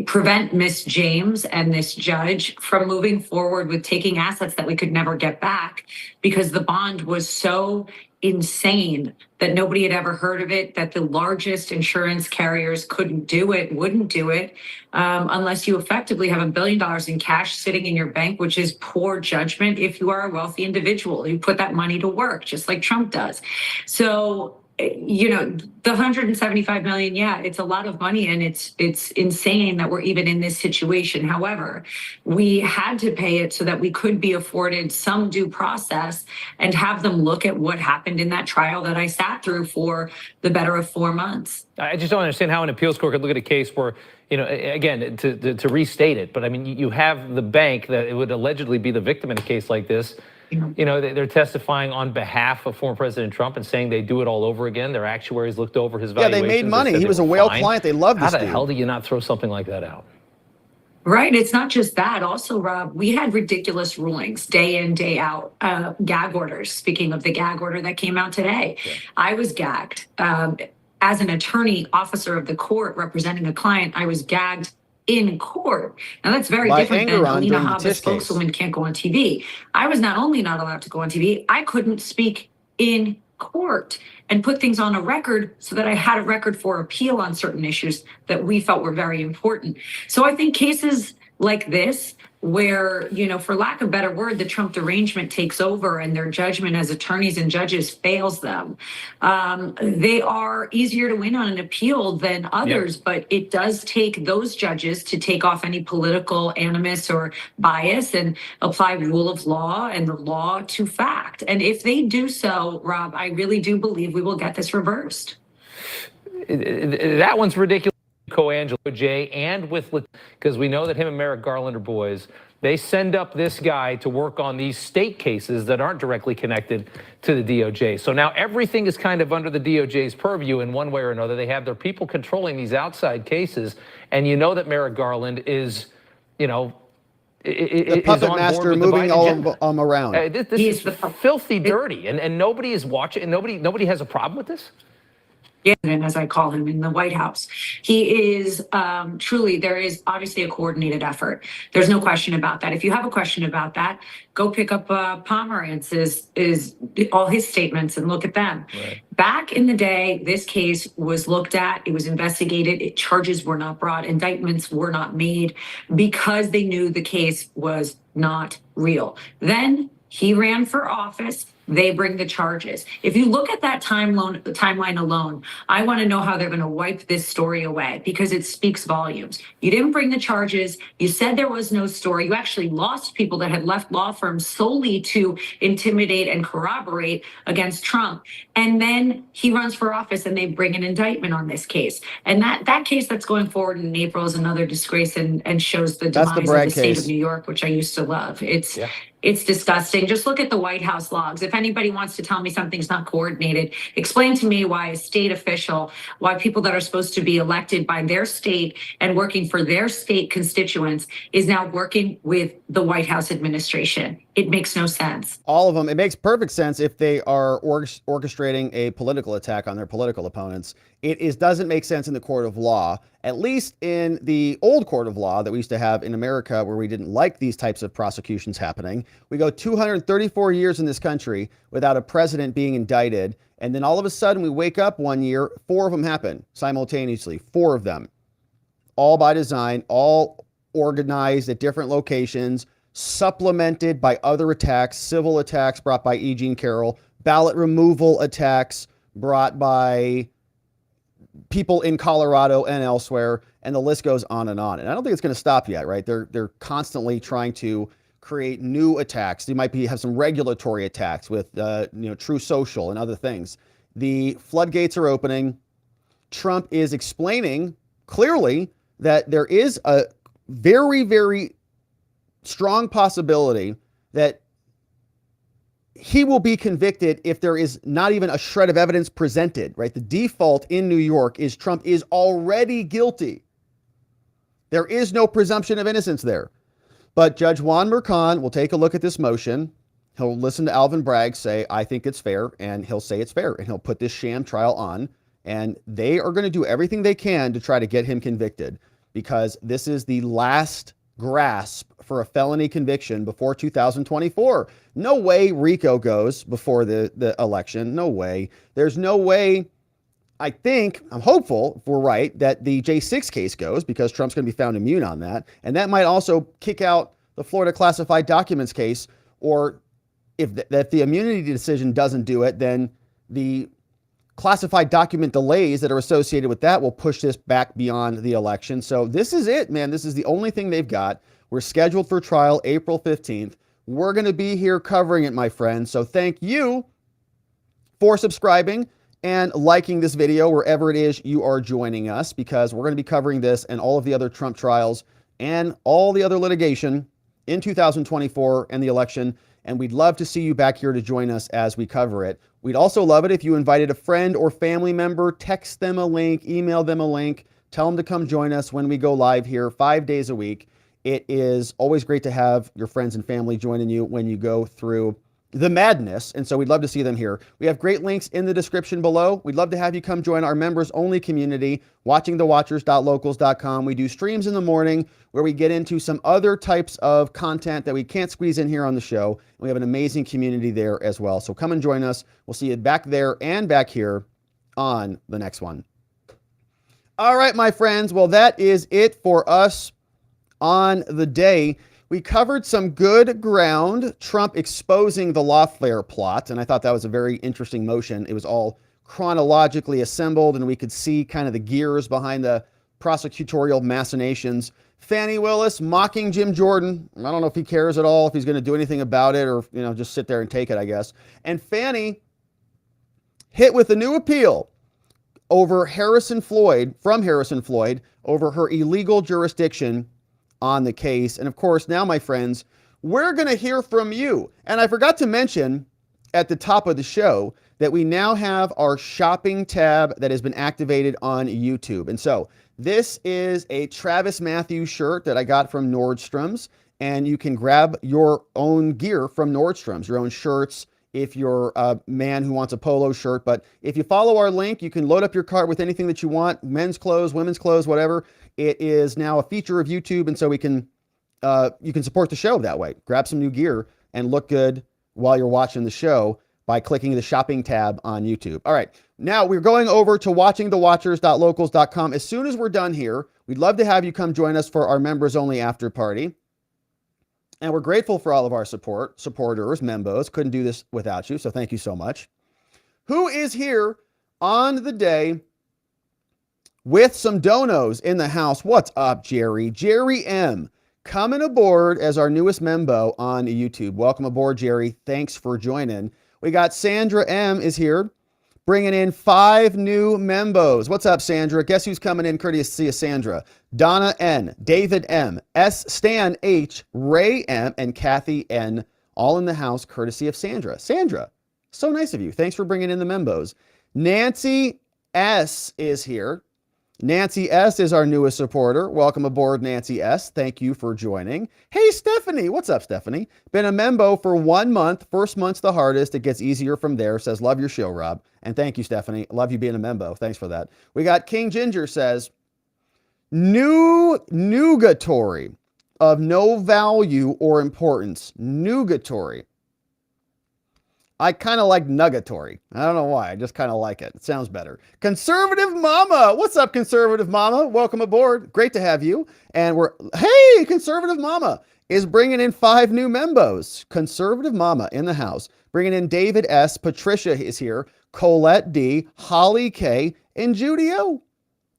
prevent Miss James and this judge from moving forward with taking assets that we could never get back because the bond was so insane that nobody had ever heard of it, that the largest insurance carriers wouldn't do it, unless you effectively have $1 billion in cash sitting in your bank, which is poor judgment if you are a wealthy individual. You put that money to work, just like Trump does. So, you know, the 175 million, yeah, it's a lot of money and it's insane that we're even in this situation. However, we had to pay it so that we could be afforded some due process and have them look at what happened in that trial that I sat through for the better of 4 months. I just don't understand how an appeals court could look at a case where, you know, again, to restate it, but I mean, you have the bank that it would allegedly be the victim in a case like this. You know, they're testifying on behalf of former President Trump and saying they do it all over again. Their actuaries looked over his valuations. Yeah, they made money. He was a whale client. They loved this dude. How the hell do you not throw something like that out? Right. It's not just that. Also, Rob, we had ridiculous rulings day in, day out, gag orders. Speaking of the gag order that came out today, I was gagged. As an attorney, officer of the court representing a client, I was gagged in court. Now that's very different than Alina, Habba, spokeswoman can't go on TV. I was not only not allowed to go on TV, I couldn't speak in court and put things on a record so that I had a record for appeal on certain issues that we felt were very important. So I think cases like this, where, you know, for lack of a better word, the Trump derangement takes over and their judgment as attorneys and judges fails them. They are easier to win on an appeal than others, but it does take those judges to take off any political animus or bias and apply rule of law and the law to fact. And if they do so, Rob, I really do believe we will get this reversed. That one's ridiculous. Colangelo, Jay, and because we know that him and Merrick Garland are boys. They send up this guy to work on these state cases that aren't directly connected to the DOJ. So now everything is kind of under the DOJ's purview in one way or another. They have their people controlling these outside cases, and you know that Merrick Garland is, you know, the puppet master moving all of them around. This is filthy dirty, and nobody is watching, and nobody has a problem with this. As I call him in the White House. He is truly, there is obviously a coordinated effort. There's no question about that. If you have a question about that, go pick up Pomerantz's all his statements and look at them. Right. Back in the day, this case was looked at, it was investigated, charges were not brought, indictments were not made because they knew the case was not real. Then he ran for office. They bring the charges. If you look at that timeline alone, I want to know how they're going to wipe this story away because it speaks volumes. You didn't bring the charges. You said there was no story. You actually lost people that had left law firms solely to intimidate and corroborate against Trump. And then he runs for office and they bring an indictment on this case. And that case that's going forward in April is another disgrace and shows the demise of the state of New York, which I used to love. It's disgusting. Just look at the White House logs. If anybody wants to tell me something's not coordinated, explain to me why a state official, why people that are supposed to be elected by their state and working for their state constituents is now working with the White House administration. It makes no sense. All of them. It makes perfect sense if they are orchestrating a political attack on their political opponents. It doesn't make sense in the court of law, at least in the old court of law that we used to have in America where we didn't like these types of prosecutions happening. We go 234 years in this country without a president being indicted. And then all of a sudden we wake up one year, 4 of them happen simultaneously, 4 of them, all by design, all organized at different locations, supplemented by other attacks, civil attacks brought by E. Jean Carroll, ballot removal attacks brought by people in Colorado and elsewhere, and the list goes on. And I don't think it's going to stop yet, right? They're constantly trying to create new attacks. They might have some regulatory attacks with True Social and other things. The floodgates are opening. Trump is explaining clearly that there is a very, very strong possibility that he will be convicted if there is not even a shred of evidence presented, right? The default in New York is Trump is already guilty. There is no presumption of innocence there. But Judge Juan Mercan will take a look at this motion. He'll listen to Alvin Bragg say, I think it's fair, and he'll say it's fair, and he'll put this sham trial on, and they are going to do everything they can to try to get him convicted, because this is the last grasp for a felony conviction before 2024. No way RICO goes before the election. No way. There's no way. I'm hopeful, if we're right, that the J6 case goes, because Trump's going to be found immune on that. And that might also kick out the Florida classified documents case, or if the immunity decision doesn't do it, then the classified document delays that are associated with that will push this back beyond the election. So this is it, man. This is the only thing they've got. We're scheduled for trial April 15th. We're going to be here covering it, my friends. So thank you for subscribing and liking this video wherever it is you are joining us, because we're going to be covering this and all of the other Trump trials and all the other litigation in 2024 and the election. And we'd love to see you back here to join us as we cover it. We'd also love it if you invited a friend or family member, text them a link, email them a link, tell them to come join us when we go live here 5 days a week. It is always great to have your friends and family joining you when you go through the madness. And so we'd love to see them here. We have great links in the description below. We'd love to have you come join our members only community, watchingthewatchers.locals.com. We do streams in the morning where we get into some other types of content that we can't squeeze in here on the show. And we have an amazing community there as well. So come and join us. We'll see you back there and back here on the next one. All right, my friends. Well, that is it for us on the day. We covered some good ground, Trump exposing the Lawfare plot, and I thought that was a very interesting motion. It was all chronologically assembled, and we could see kind of the gears behind the prosecutorial machinations. Fani Willis mocking Jim Jordan. I don't know if he cares at all, if he's going to do anything about it, or just sit there and take it, I guess. And Fani hit with a new appeal over Harrison Floyd, over her illegal jurisdiction on the case. And of course, now, my friends, we're going to hear from you. And I forgot to mention at the top of the show that we now have our shopping tab that has been activated on YouTube. And so this is a Travis Matthews shirt that I got from Nordstrom's, and you can grab your own gear from Nordstrom's, your own shirts, if you're a man who wants a polo shirt. But if you follow our link, you can load up your cart with anything that you want, men's clothes, women's clothes, whatever. It is now a feature of YouTube, and so you can support the show that way. Grab some new gear and look good while you're watching the show by clicking the shopping tab on YouTube. All right, now we're going over to watchingthewatchers.locals.com. As soon as we're done here, we'd love to have you come join us for our members only after party. And we're grateful for all of our supporters, membos. Couldn't do this without you, so thank you so much. Who is here on the day with some donos in the house? What's up, Jerry? Jerry M. coming aboard as our newest membo on YouTube. Welcome aboard, Jerry. Thanks for joining. We got Sandra M. is here, bringing in 5 new membos. What's up, Sandra? Guess who's coming in courtesy of Sandra? Donna N., David M., S. Stan H., Ray M., and Kathy N., all in the house courtesy of Sandra. Sandra, so nice of you. Thanks for bringing in the membos. Nancy S. is here. Nancy S. is our newest supporter. Welcome aboard, Nancy S. Thank you for joining. Hey, Stephanie. What's up, Stephanie? Been a membo for 1 month. First month's the hardest. It gets easier from there. Says, love your show, Rob. And thank you, Stephanie. Love you being a membo. Thanks for that. We got King Ginger says, nugatory of no value or importance. Nugatory. I kind of like nuggatory. I don't know why. I just kind of like it. It sounds better. Conservative Mama. What's up, Conservative Mama? Welcome aboard. Great to have you. And hey, Conservative Mama is bringing in 5 new membos. Conservative Mama in the house. Bringing in David S. Patricia is here. Colette D. Holly K. And Judy O.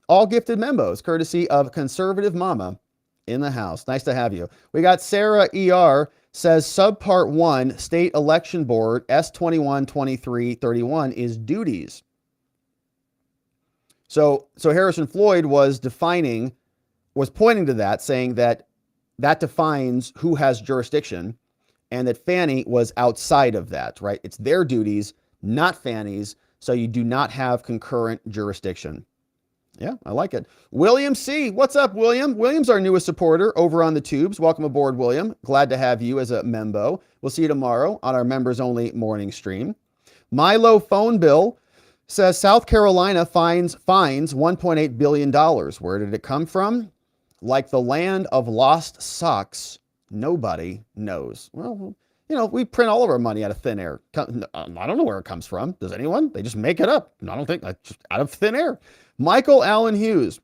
All gifted membos, courtesy of Conservative Mama in the house. Nice to have you. We got Sarah E.R. says Subpart 1, State Election Board, S212331 is duties. So Harrison Floyd was pointing to that, saying that defines who has jurisdiction, and that Fani was outside of that, right? It's their duties, not Fani's, so you do not have concurrent jurisdiction. Yeah, I like it. William C. What's up, William? William's our newest supporter over on the tubes. Welcome aboard, William. Glad to have you as a membo. We'll see you tomorrow on our members-only morning stream. Milo Phone Bill says South Carolina fines $1.8 billion. Where did it come from? Like the land of lost socks, nobody knows. Well, you know, we print all of our money out of thin air. I don't know where it comes from. Does anyone? They just make it up. I don't think that's just out of thin air. Michael Allen Hughes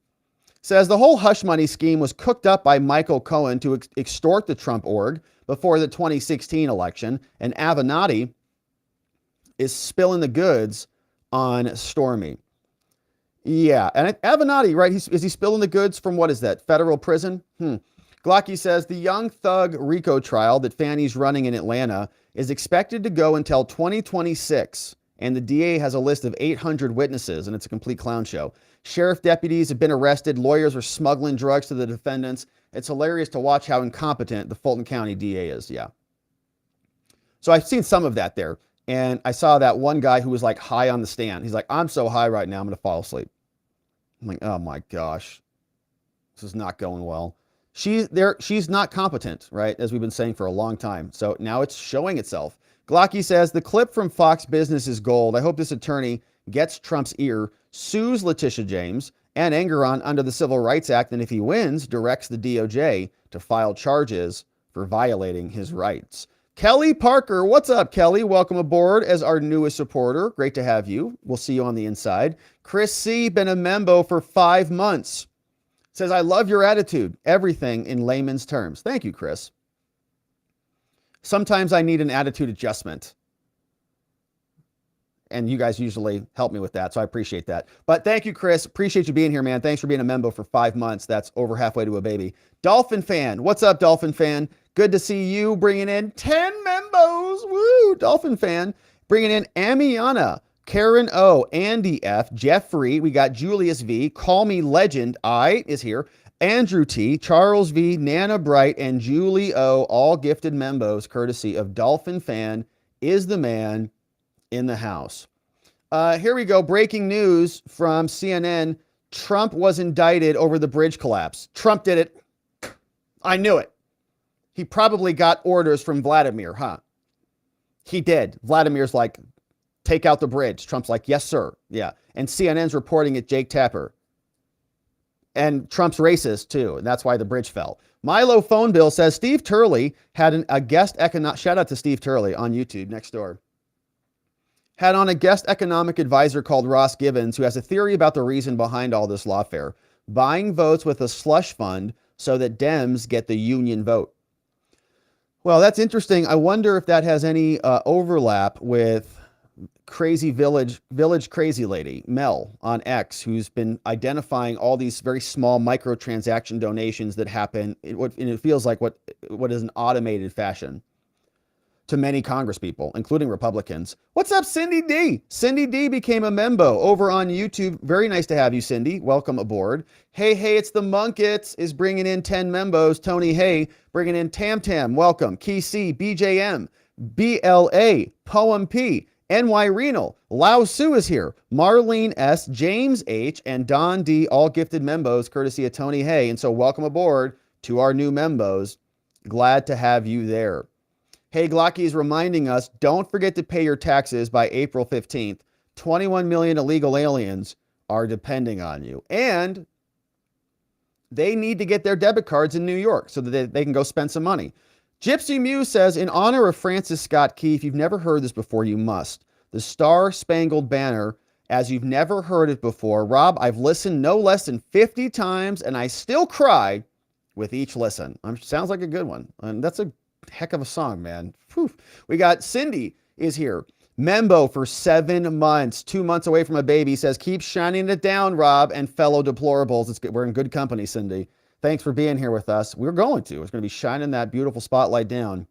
says the whole hush money scheme was cooked up by Michael Cohen to extort the Trump org before the 2016 election, and Avenatti is spilling the goods on Stormy. Yeah, and Avenatti, right? Is he spilling the goods from, what is that, federal prison? Glocky says the young thug RICO trial that Fani's running in Atlanta is expected to go until 2026, and the DA has a list of 800 witnesses, and it's a complete clown show. Sheriff deputies have been arrested. Lawyers are smuggling drugs to the defendants. It's hilarious to watch how incompetent the Fulton County DA is. Yeah. So I've seen some of that there, and I saw that one guy who was like high on the stand. He's like, I'm so high right now, I'm going to fall asleep. I'm like, oh my gosh, this is not going well. She's not competent, right? As we've been saying for a long time. So now it's showing itself. Glocky says the clip from Fox Business is gold. I hope this attorney gets Trump's ear, sues Letitia James and Engeron under the Civil Rights Act, and if he wins, directs the DOJ to file charges for violating his rights. Kelly Parker, what's up, Kelly? Welcome aboard as our newest supporter. Great to have you. We'll see you on the inside. Chris C, been a membo for 5 months. Says, I love your attitude. Everything in layman's terms. Thank you, Chris. Sometimes I need an attitude adjustment. And you guys usually help me with that, so I appreciate that. But thank you, Chris. Appreciate you being here, man. Thanks for being a member for 5 months. That's over halfway to a baby. Dolphin Fan. What's up, Dolphin Fan? Good to see you bringing in 10 membos. Woo! Dolphin Fan. Bringing in Amiana, Karen O, Andy F, Jeffrey. We got Julius V. Call Me Legend. I is here. Andrew T, Charles V, Nana Bright, and Julie O, all gifted membos courtesy of Dolphin Fan is the man in the house. Here we go. Breaking news from CNN. Trump was indicted over the bridge collapse. Trump did it. I knew it. He probably got orders from Vladimir, huh? He did. Vladimir's like, take out the bridge. Trump's like, yes, sir. Yeah. And CNN's reporting it, Jake Tapper. And Trump's racist, too. And that's why the bridge fell. Milo Phone Bill says Steve Turley had a guest economic... Shout out to Steve Turley on YouTube next door. Had on a guest economic advisor called Ross Givens, who has a theory about the reason behind all this lawfare. Buying votes with a slush fund so that Dems get the union vote. Well, that's interesting. I wonder if that has any overlap with crazy village crazy lady, Mel, on X, who's been identifying all these very small microtransaction donations that happen. It feels like what is an automated fashion to many Congress people, including Republicans. What's up, Cindy D? Cindy D became a membo over on YouTube. Very nice to have you, Cindy. Welcome aboard. Hey, it's the Munkets is bringing in 10 membos. Tony Hay bringing in Tam Tam. Welcome. Key C, BJM, BLA, Poem P, NY Renal, Lao Su is here. Marlene S, James H, and Don D, all gifted membos courtesy of Tony Hay. And so welcome aboard to our new membos. Glad to have you there. Hey, Glocky is reminding us, don't forget to pay your taxes by April 15th. 21 million illegal aliens are depending on you. And they need to get their debit cards in New York so that they can go spend some money. Gypsy Mew says, in honor of Francis Scott Key, if you've never heard this before, you must. The Star-Spangled Banner, as you've never heard it before. Rob, I've listened no less than 50 times, and I still cry with each listen. Sounds like a good one. And that's a heck of a song, man. Whew. We got Cindy is here. Membo for 7 months, 2 months away from a baby, says, keep shining it down, Rob, and fellow deplorables. It's good. We're in good company, Cindy. Thanks for being here with us. We're going to be shining that beautiful spotlight down.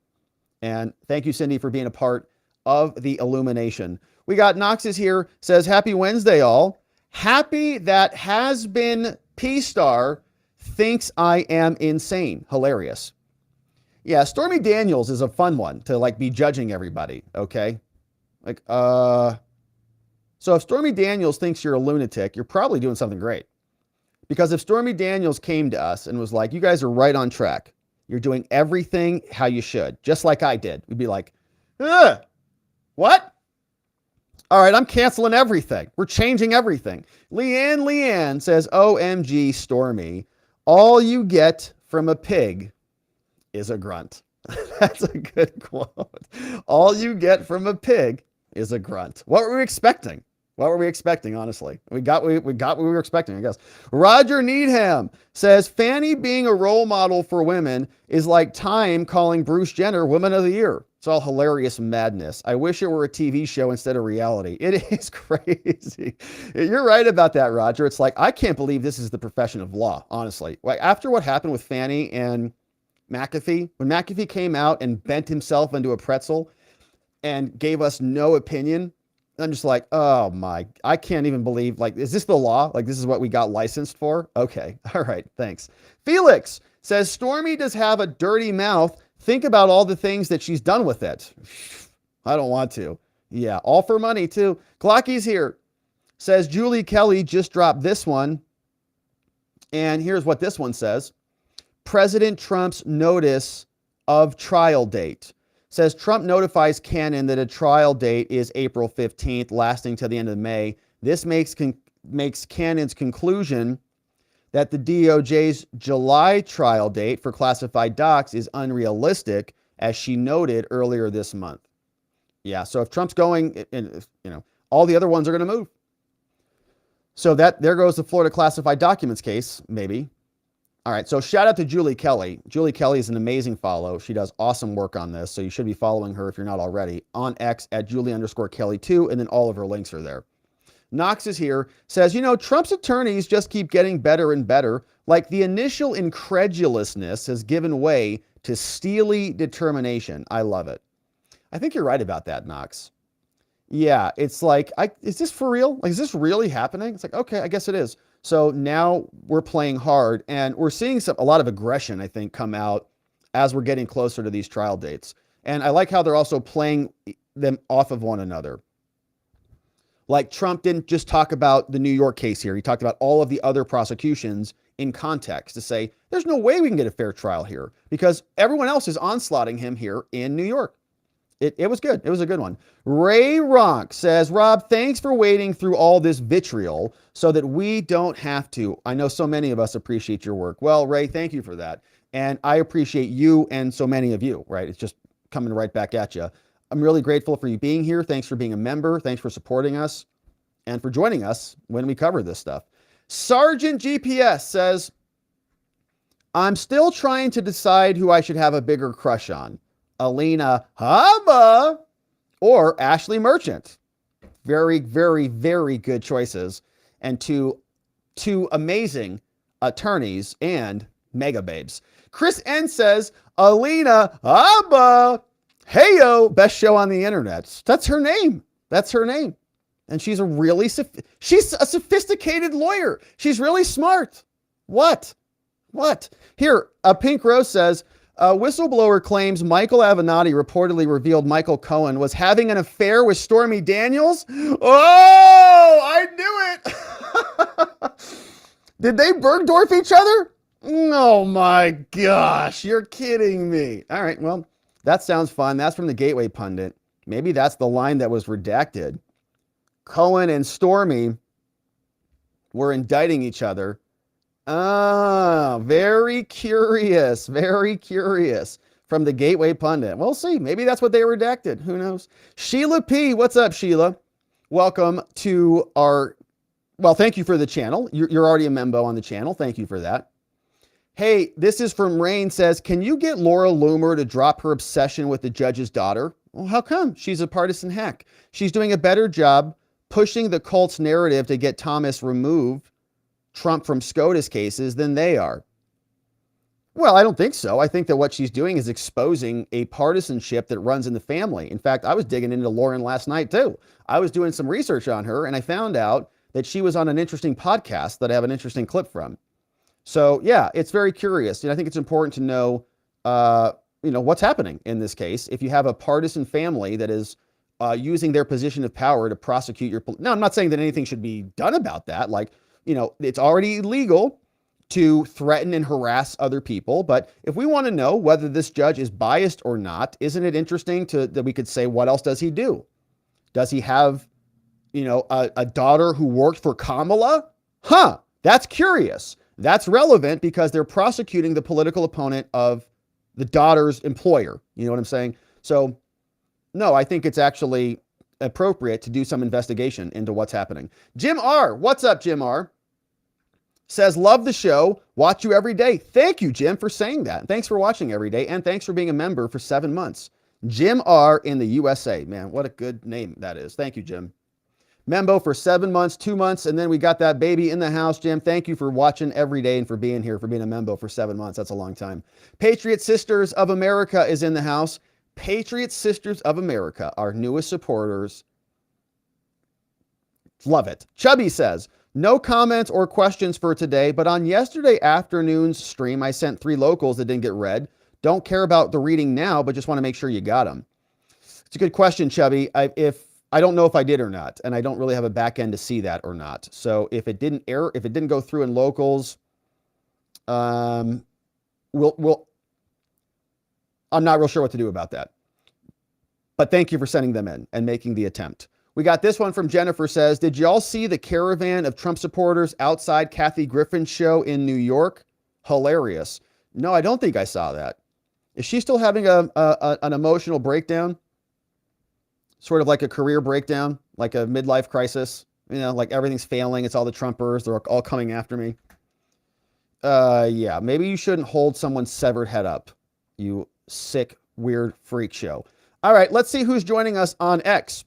And thank you, Cindy, for being a part of the illumination. We got Knox is here, says, happy Wednesday, all. Happy that has been P-Star thinks I am insane. Hilarious. Yeah, Stormy Daniels is a fun one to like be judging everybody, okay? So if Stormy Daniels thinks you're a lunatic, you're probably doing something great. Because if Stormy Daniels came to us and was like, you guys are right on track, you're doing everything how you should, just like I did, we'd be like, ugh, what? All right, I'm canceling everything. We're changing everything. Leanne says, OMG, Stormy, all you get from a pig is a grunt. That's a good quote. All you get from a pig is a grunt. What were we expecting? What were we expecting, honestly? We got what we were expecting, I guess. Roger Needham says, Fani being a role model for women is like Time calling Bruce Jenner Woman of the Year. It's all hilarious madness. I wish it were a TV show instead of reality. It is crazy. You're right about that, Roger. It's like, I can't believe this is the profession of law, honestly. Like, after what happened with Fani and McAfee, when McAfee came out and bent himself into a pretzel and gave us no opinion, I'm just like, oh my, I can't even believe, like, is this the law? Like, this is what we got licensed for? Okay. All right. Thanks. Felix says, Stormy does have a dirty mouth. Think about all the things that she's done with it. I don't want to. Yeah. All for money too. Glocky's here. Says, Julie Kelly just dropped this one. And here's what this one says. President Trump's notice of trial date. Says Trump notifies Cannon that a trial date is April 15th, lasting to the end of May. This makes Cannon's conclusion that the DOJ's July trial date for classified docs is unrealistic, as she noted earlier this month. Yeah, so if Trump's going, and all the other ones are going to move. So there goes the Florida classified documents case, maybe. All right, so shout out to Julie Kelly. Julie Kelly is an amazing follow. She does awesome work on this, so you should be following her if you're not already on X at Julie_Kelly2, and then all of her links are there. Knox is here, says, Trump's attorneys just keep getting better and better. Like the initial incredulousness has given way to steely determination. I love it. I think you're right about that, Knox. Yeah, it's like, is this for real? Like, is this really happening? It's like, okay, I guess it is. So now we're playing hard, and we're seeing a lot of aggression, I think, come out as we're getting closer to these trial dates. And I like how they're also playing them off of one another. Like Trump didn't just talk about the New York case here. He talked about all of the other prosecutions in context to say, there's no way we can get a fair trial here because everyone else is onslaughting him here in New York. It was good. It was a good one. Ray Ronk says, Rob, thanks for wading through all this vitriol so that we don't have to. I know so many of us appreciate your work. Well, Ray, thank you for that. And I appreciate you and so many of you, right? It's just coming right back at you. I'm really grateful for you being here. Thanks for being a member. Thanks for supporting us and for joining us when we cover this stuff. Sergeant GPS says, I'm still trying to decide who I should have a bigger crush on. Alina, Habba, or Ashley Merchant. Very, very, very good choices. And two amazing attorneys and mega babes. Chris N says, Alina, Habba, heyo, best show on the internet. That's her name. That's her name. And she's she's a sophisticated lawyer. She's really smart. What? Here, Pink Rose says, a whistleblower claims Michael Avenatti reportedly revealed Michael Cohen was having an affair with Stormy Daniels. Oh, I knew it. Did they Bergdorf each other? Oh my gosh, you're kidding me. All right, well, that sounds fun. That's from the Gateway Pundit. Maybe that's the line that was redacted. Cohen and Stormy were indicting each other. Ah, very curious. From the Gateway Pundit. We'll see. Maybe that's what they redacted. Who knows? Sheila P. What's up, Sheila? Welcome to thank you for the channel. You're already a member on the channel. Thank you for that. Hey, this is from Rain says, can you get Laura Loomer to drop her obsession with the judge's daughter? Well, how come? She's a partisan hack. She's doing a better job pushing the cult's narrative to get Thomas removed Trump from SCOTUS cases than they are. Well, I don't think so. I think that what she's doing is exposing a partisanship that runs in the family. In fact, I was digging into Lauren last night too. I was doing some research on her and I found out that she was on an interesting podcast that I have an interesting clip from. So yeah, it's very curious. And I think it's important to know, what's happening in this case. If you have a partisan family that is using their position of power to prosecute your... Now, I'm not saying that anything should be done about that. Like, it's already illegal to threaten and harass other people. But if we want to know whether this judge is biased or not, isn't it interesting that we could say, what else does he do? Does he have, a daughter who worked for Kamala? That's curious. That's relevant because they're prosecuting the political opponent of the daughter's employer. You know what I'm saying? So, no, I think it's actually appropriate to do some investigation into what's happening. Jim R. What's up, Jim R? Says, love the show. Watch you every day. Thank you, Jim, for saying that. Thanks for watching every day. And thanks for being a member for 7 months. Jim R. in the USA. Man, what a good name that is. Thank you, Jim. Membo for 7 months, 2 months, and then we got that baby in the house, Jim. Thank you for watching every day and for being here, for being a membo for 7 months. That's a long time. Patriot Sisters of America is in the house. Patriot Sisters of America, our newest supporters. Love it. Chubby says, no comments or questions for today, but on yesterday afternoon's stream, I sent 3 locals that didn't get read. Don't care about the reading now, but just want to make sure you got them. It's a good question, Chubby. I don't know if I did or not, and I don't really have a back end to see that or not. So if it didn't go through in locals, I'm not real sure what to do about that. But thank you for sending them in and making the attempt. We got this one from Jennifer says, did y'all see the caravan of Trump supporters outside Kathy Griffin's show in New York? Hilarious. No, I don't think I saw that. Is she still having an emotional breakdown? Sort of like a career breakdown, like a midlife crisis, like everything's failing. It's all the Trumpers. They're all coming after me. Yeah, maybe you shouldn't hold someone's severed head up, you sick, weird freak show. All right, let's see who's joining us on X.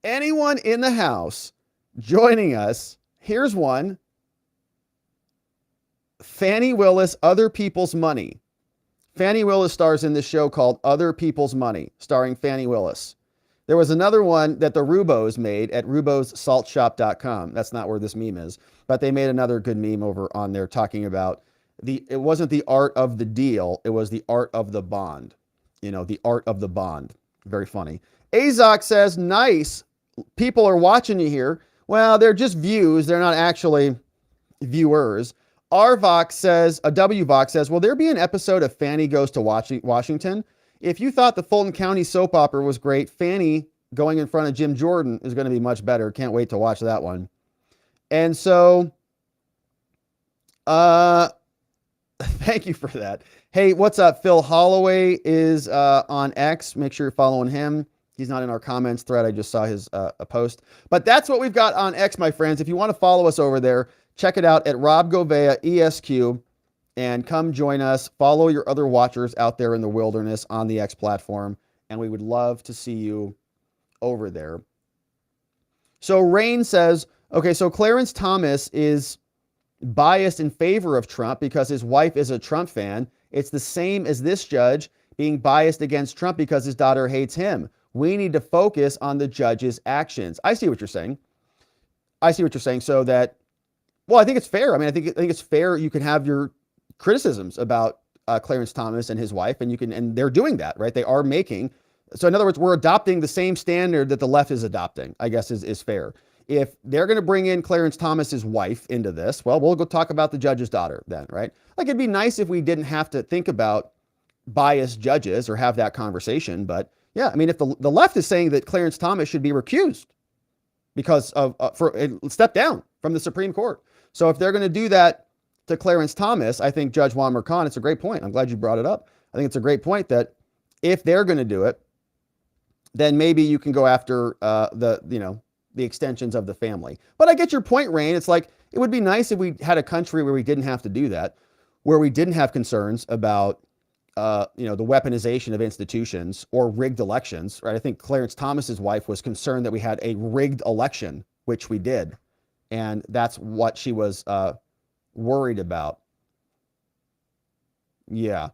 Anyone in the house joining us? Here's one. Fani Willis, Other People's Money. Fani Willis stars in this show called Other People's Money, starring Fani Willis. There was another one that the Rubos made at rubossaltshop.com. That's not where this meme is, but they made another good meme over on there talking about it wasn't the art of the deal, it was the art of the bond. The art of the bond. Very funny. Azok says, nice. People are watching you here. Well, they're just views. They're not actually viewers. RVox says, WVox says, will there be an episode of Fani Goes to Washington? If you thought the Fulton County soap opera was great, Fani going in front of Jim Jordan is going to be much better. Can't wait to watch that one. And so, thank you for that. Hey, what's up? Phil Holloway is on X. Make sure you're following him. He's not in our comments thread. I just saw his a post. But that's what we've got on X, my friends. If you want to follow us over there, check it out at Rob Govea, ESQ, and come join us. Follow your other watchers out there in the wilderness on the X platform, and we would love to see you over there. So Rain says, okay, so Clarence Thomas is biased in favor of Trump because his wife is a Trump fan. It's the same as this judge being biased against Trump because his daughter hates him. We need to focus on the judge's actions. I see what you're saying. So that, well, I think it's fair. I mean, I think it's fair. You can have your criticisms about Clarence Thomas and his wife, and they're doing that, right? They are making. So in other words, we're adopting the same standard that the left is adopting, I guess is fair. If they're going to bring in Clarence Thomas's wife into this, well, we'll go talk about the judge's daughter then, right? Like, it'd be nice if we didn't have to think about biased judges or have that conversation. But yeah, I mean, if the left is saying that Clarence Thomas should be recused because of step down from the Supreme Court. So if they're going to do that to Clarence Thomas, I think Judge Juan Merchan, it's a great point. I'm glad you brought it up. I think it's a great point that if they're going to do it, then maybe you can go after the extensions of the family. But I get your point, Rain. It's like, it would be nice if we had a country where we didn't have to do that, where we didn't have concerns about, the weaponization of institutions or rigged elections, right? I think Clarence Thomas's wife was concerned that we had a rigged election, which we did. And that's what she was worried about. Yeah.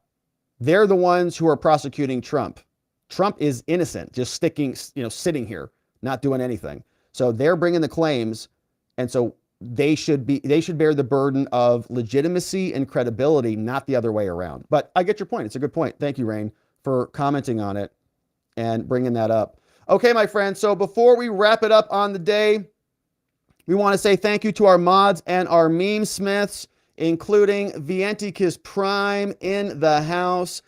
They're the ones who are prosecuting Trump. Trump is innocent, just sitting here, not doing anything. So they're bringing the claims, and so they should bear the burden of legitimacy and credibility, not the other way around. But I get your point. It's a good point. Thank you, Rain, for commenting on it and bringing that up. Okay, my friends. So before we wrap it up on the day, We want to say thank you to our mods and our meme smiths, including Vienticus Prime in the house,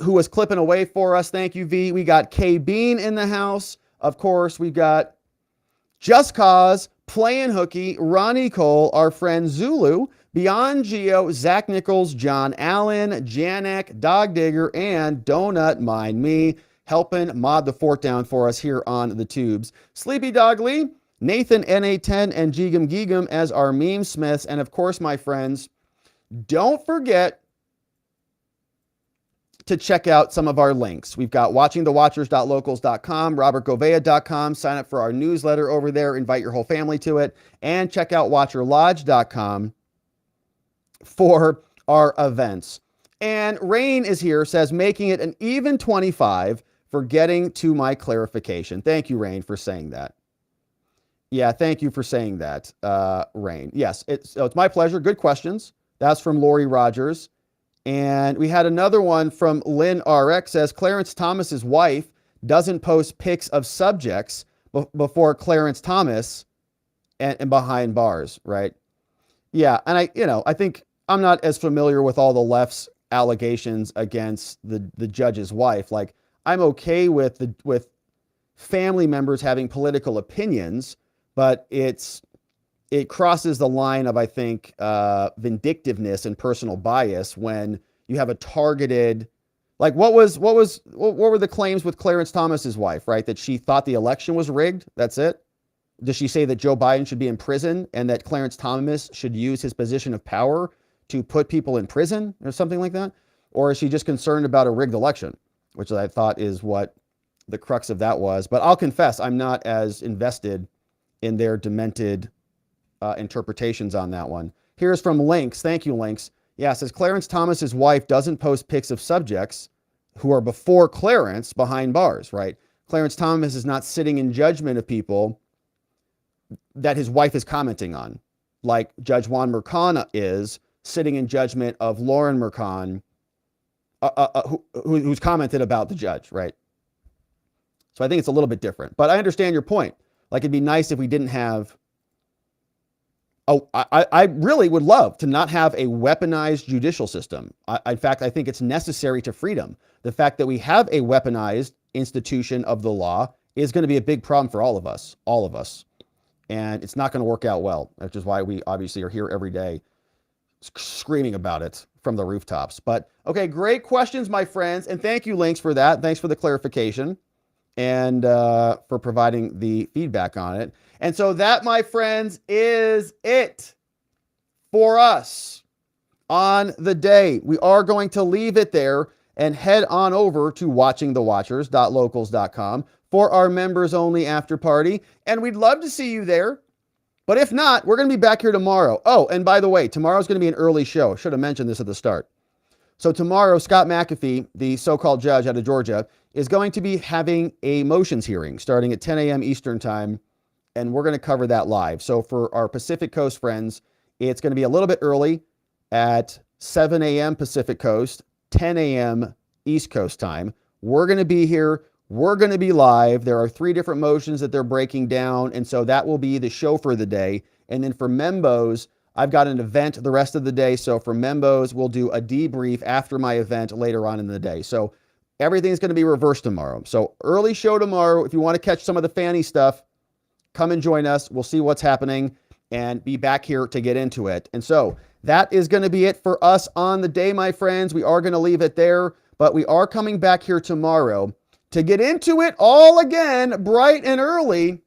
who was clipping away for us. Thank you, V. We got K Bean in the house. Of course, we've got Just Cause, Playing Hooky, Ronnie Cole, our friend Zulu, Beyond Geo, Zach Nichols, John Allen, Janek, Dog Digger, and Donut Mind Me, helping mod the fort down for us here on the tubes. Sleepy Dog Lee, Nathan NA10, and Geegum Geegum as our meme smiths. And of course, my friends, don't forget to check out some of our links. We've got watchingthewatchers.locals.com, robertgovea.com. Sign up for our newsletter over there. Invite your whole family to it. And check out watcherlodge.com for our events. And Rain is here, says, making it an even 25 for getting to my clarification. Thank you, Rain, for saying that. Yeah, thank you for saying that, Rain. Yes, it's my pleasure. Good questions. That's from Lori Rogers. And we had another one from Lynn RX, says Clarence Thomas's wife doesn't post pics of subjects before Clarence Thomas and behind bars, right? Yeah, and I think I'm not as familiar with all the left's allegations against the judge's wife. Like, I'm okay with family members having political opinions, but it crosses the line of, I think, vindictiveness and personal bias when you have a targeted, like, what were the claims with Clarence Thomas's wife, right? That she thought the election was rigged. That's it. Does she say that Joe Biden should be in prison and that Clarence Thomas should use his position of power to put people in prison or something like that? Or is she just concerned about a rigged election, which I thought is what the crux of that was. But I'll confess, I'm not as invested in their demented interpretations on that one. Here's from Lynx. Thank you, Lynx. Yeah, it says Clarence Thomas's wife doesn't post pics of subjects who are before Clarence behind bars, right? Clarence Thomas is not sitting in judgment of people that his wife is commenting on, like Judge Juan Merchan is sitting in judgment of Lauren Merchan, who's commented about the judge, right? So I think it's a little bit different, but I understand your point. Like, it'd be nice if we didn't have, I really would love to not have a weaponized judicial system. In fact, I think it's necessary to freedom. The fact that we have a weaponized institution of the law is going to be a big problem for all of us. And it's not going to work out well, which is why we obviously are here every day screaming about it from the rooftops. But okay, great questions, my friends. And thank you, Lynx, for that. Thanks for the clarification and for providing the feedback on it. And so that, my friends, is it for us on the day. We are going to leave it there and head on over to watchingthewatchers.locals.com for our members only after party. And we'd love to see you there. But if not, we're going to be back here tomorrow. Oh, and by the way, tomorrow's going to be an early show. Should have mentioned this at the start. So tomorrow, Scott McAfee, the so-called judge out of Georgia, is going to be having a motions hearing starting at 10 a.m. Eastern time, and we're going to cover that live. So for our Pacific Coast friends, it's going to be a little bit early at 7 a.m. Pacific Coast, 10 a.m. East Coast time. We're going to be here. We're going to be live. There are 3 different motions that they're breaking down, and so that will be the show for the day. And then for membos, I've got an event the rest of the day. So for membos, we'll do a debrief after my event later on in the day. So everything's going to be reversed tomorrow. So early show tomorrow. If you want to catch some of the Fani stuff, come and join us. We'll see what's happening and be back here to get into it. And so that is going to be it for us on the day, my friends. We are going to leave it there, but we are coming back here tomorrow to get into it all again, bright and early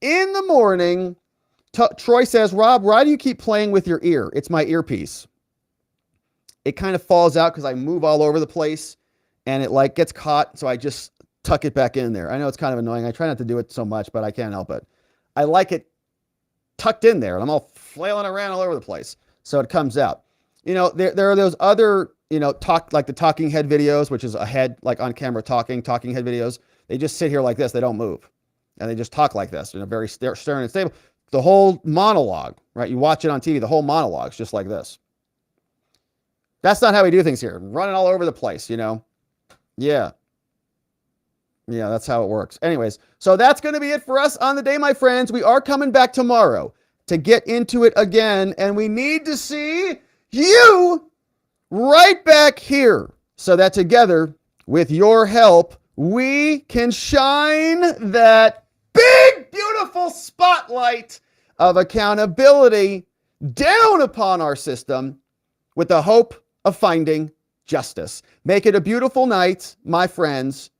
in the morning. Troy says, Rob, why do you keep playing with your ear? It's my earpiece. It kind of falls out because I move all over the place and it like gets caught. So I just tuck it back in there. I know it's kind of annoying. I try not to do it so much, but I can't help it. I like it tucked in there and I'm all flailing around all over the place. So it comes out. You know, there are those other, like the talking head videos, which is a head like on camera talking head videos. They just sit here like this. They don't move. And they just talk like this, very stern and stable. The whole monologue, right? You watch it on TV, the whole monologue's just like this. That's not how we do things here. Running all over the place, Yeah. Yeah, that's how it works. Anyways, so that's going to be it for us on the day, my friends. We are coming back tomorrow to get into it again, and we need to see you right back here so that together, with your help, we can shine that big, beautiful spotlight of accountability down upon our system with the hope of finding justice. Make it a beautiful night, my friends.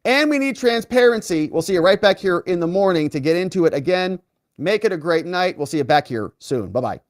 And we need transparency. We'll see you right back here in the morning to get into it again. Make it a great night. We'll see you back here soon. Bye-bye.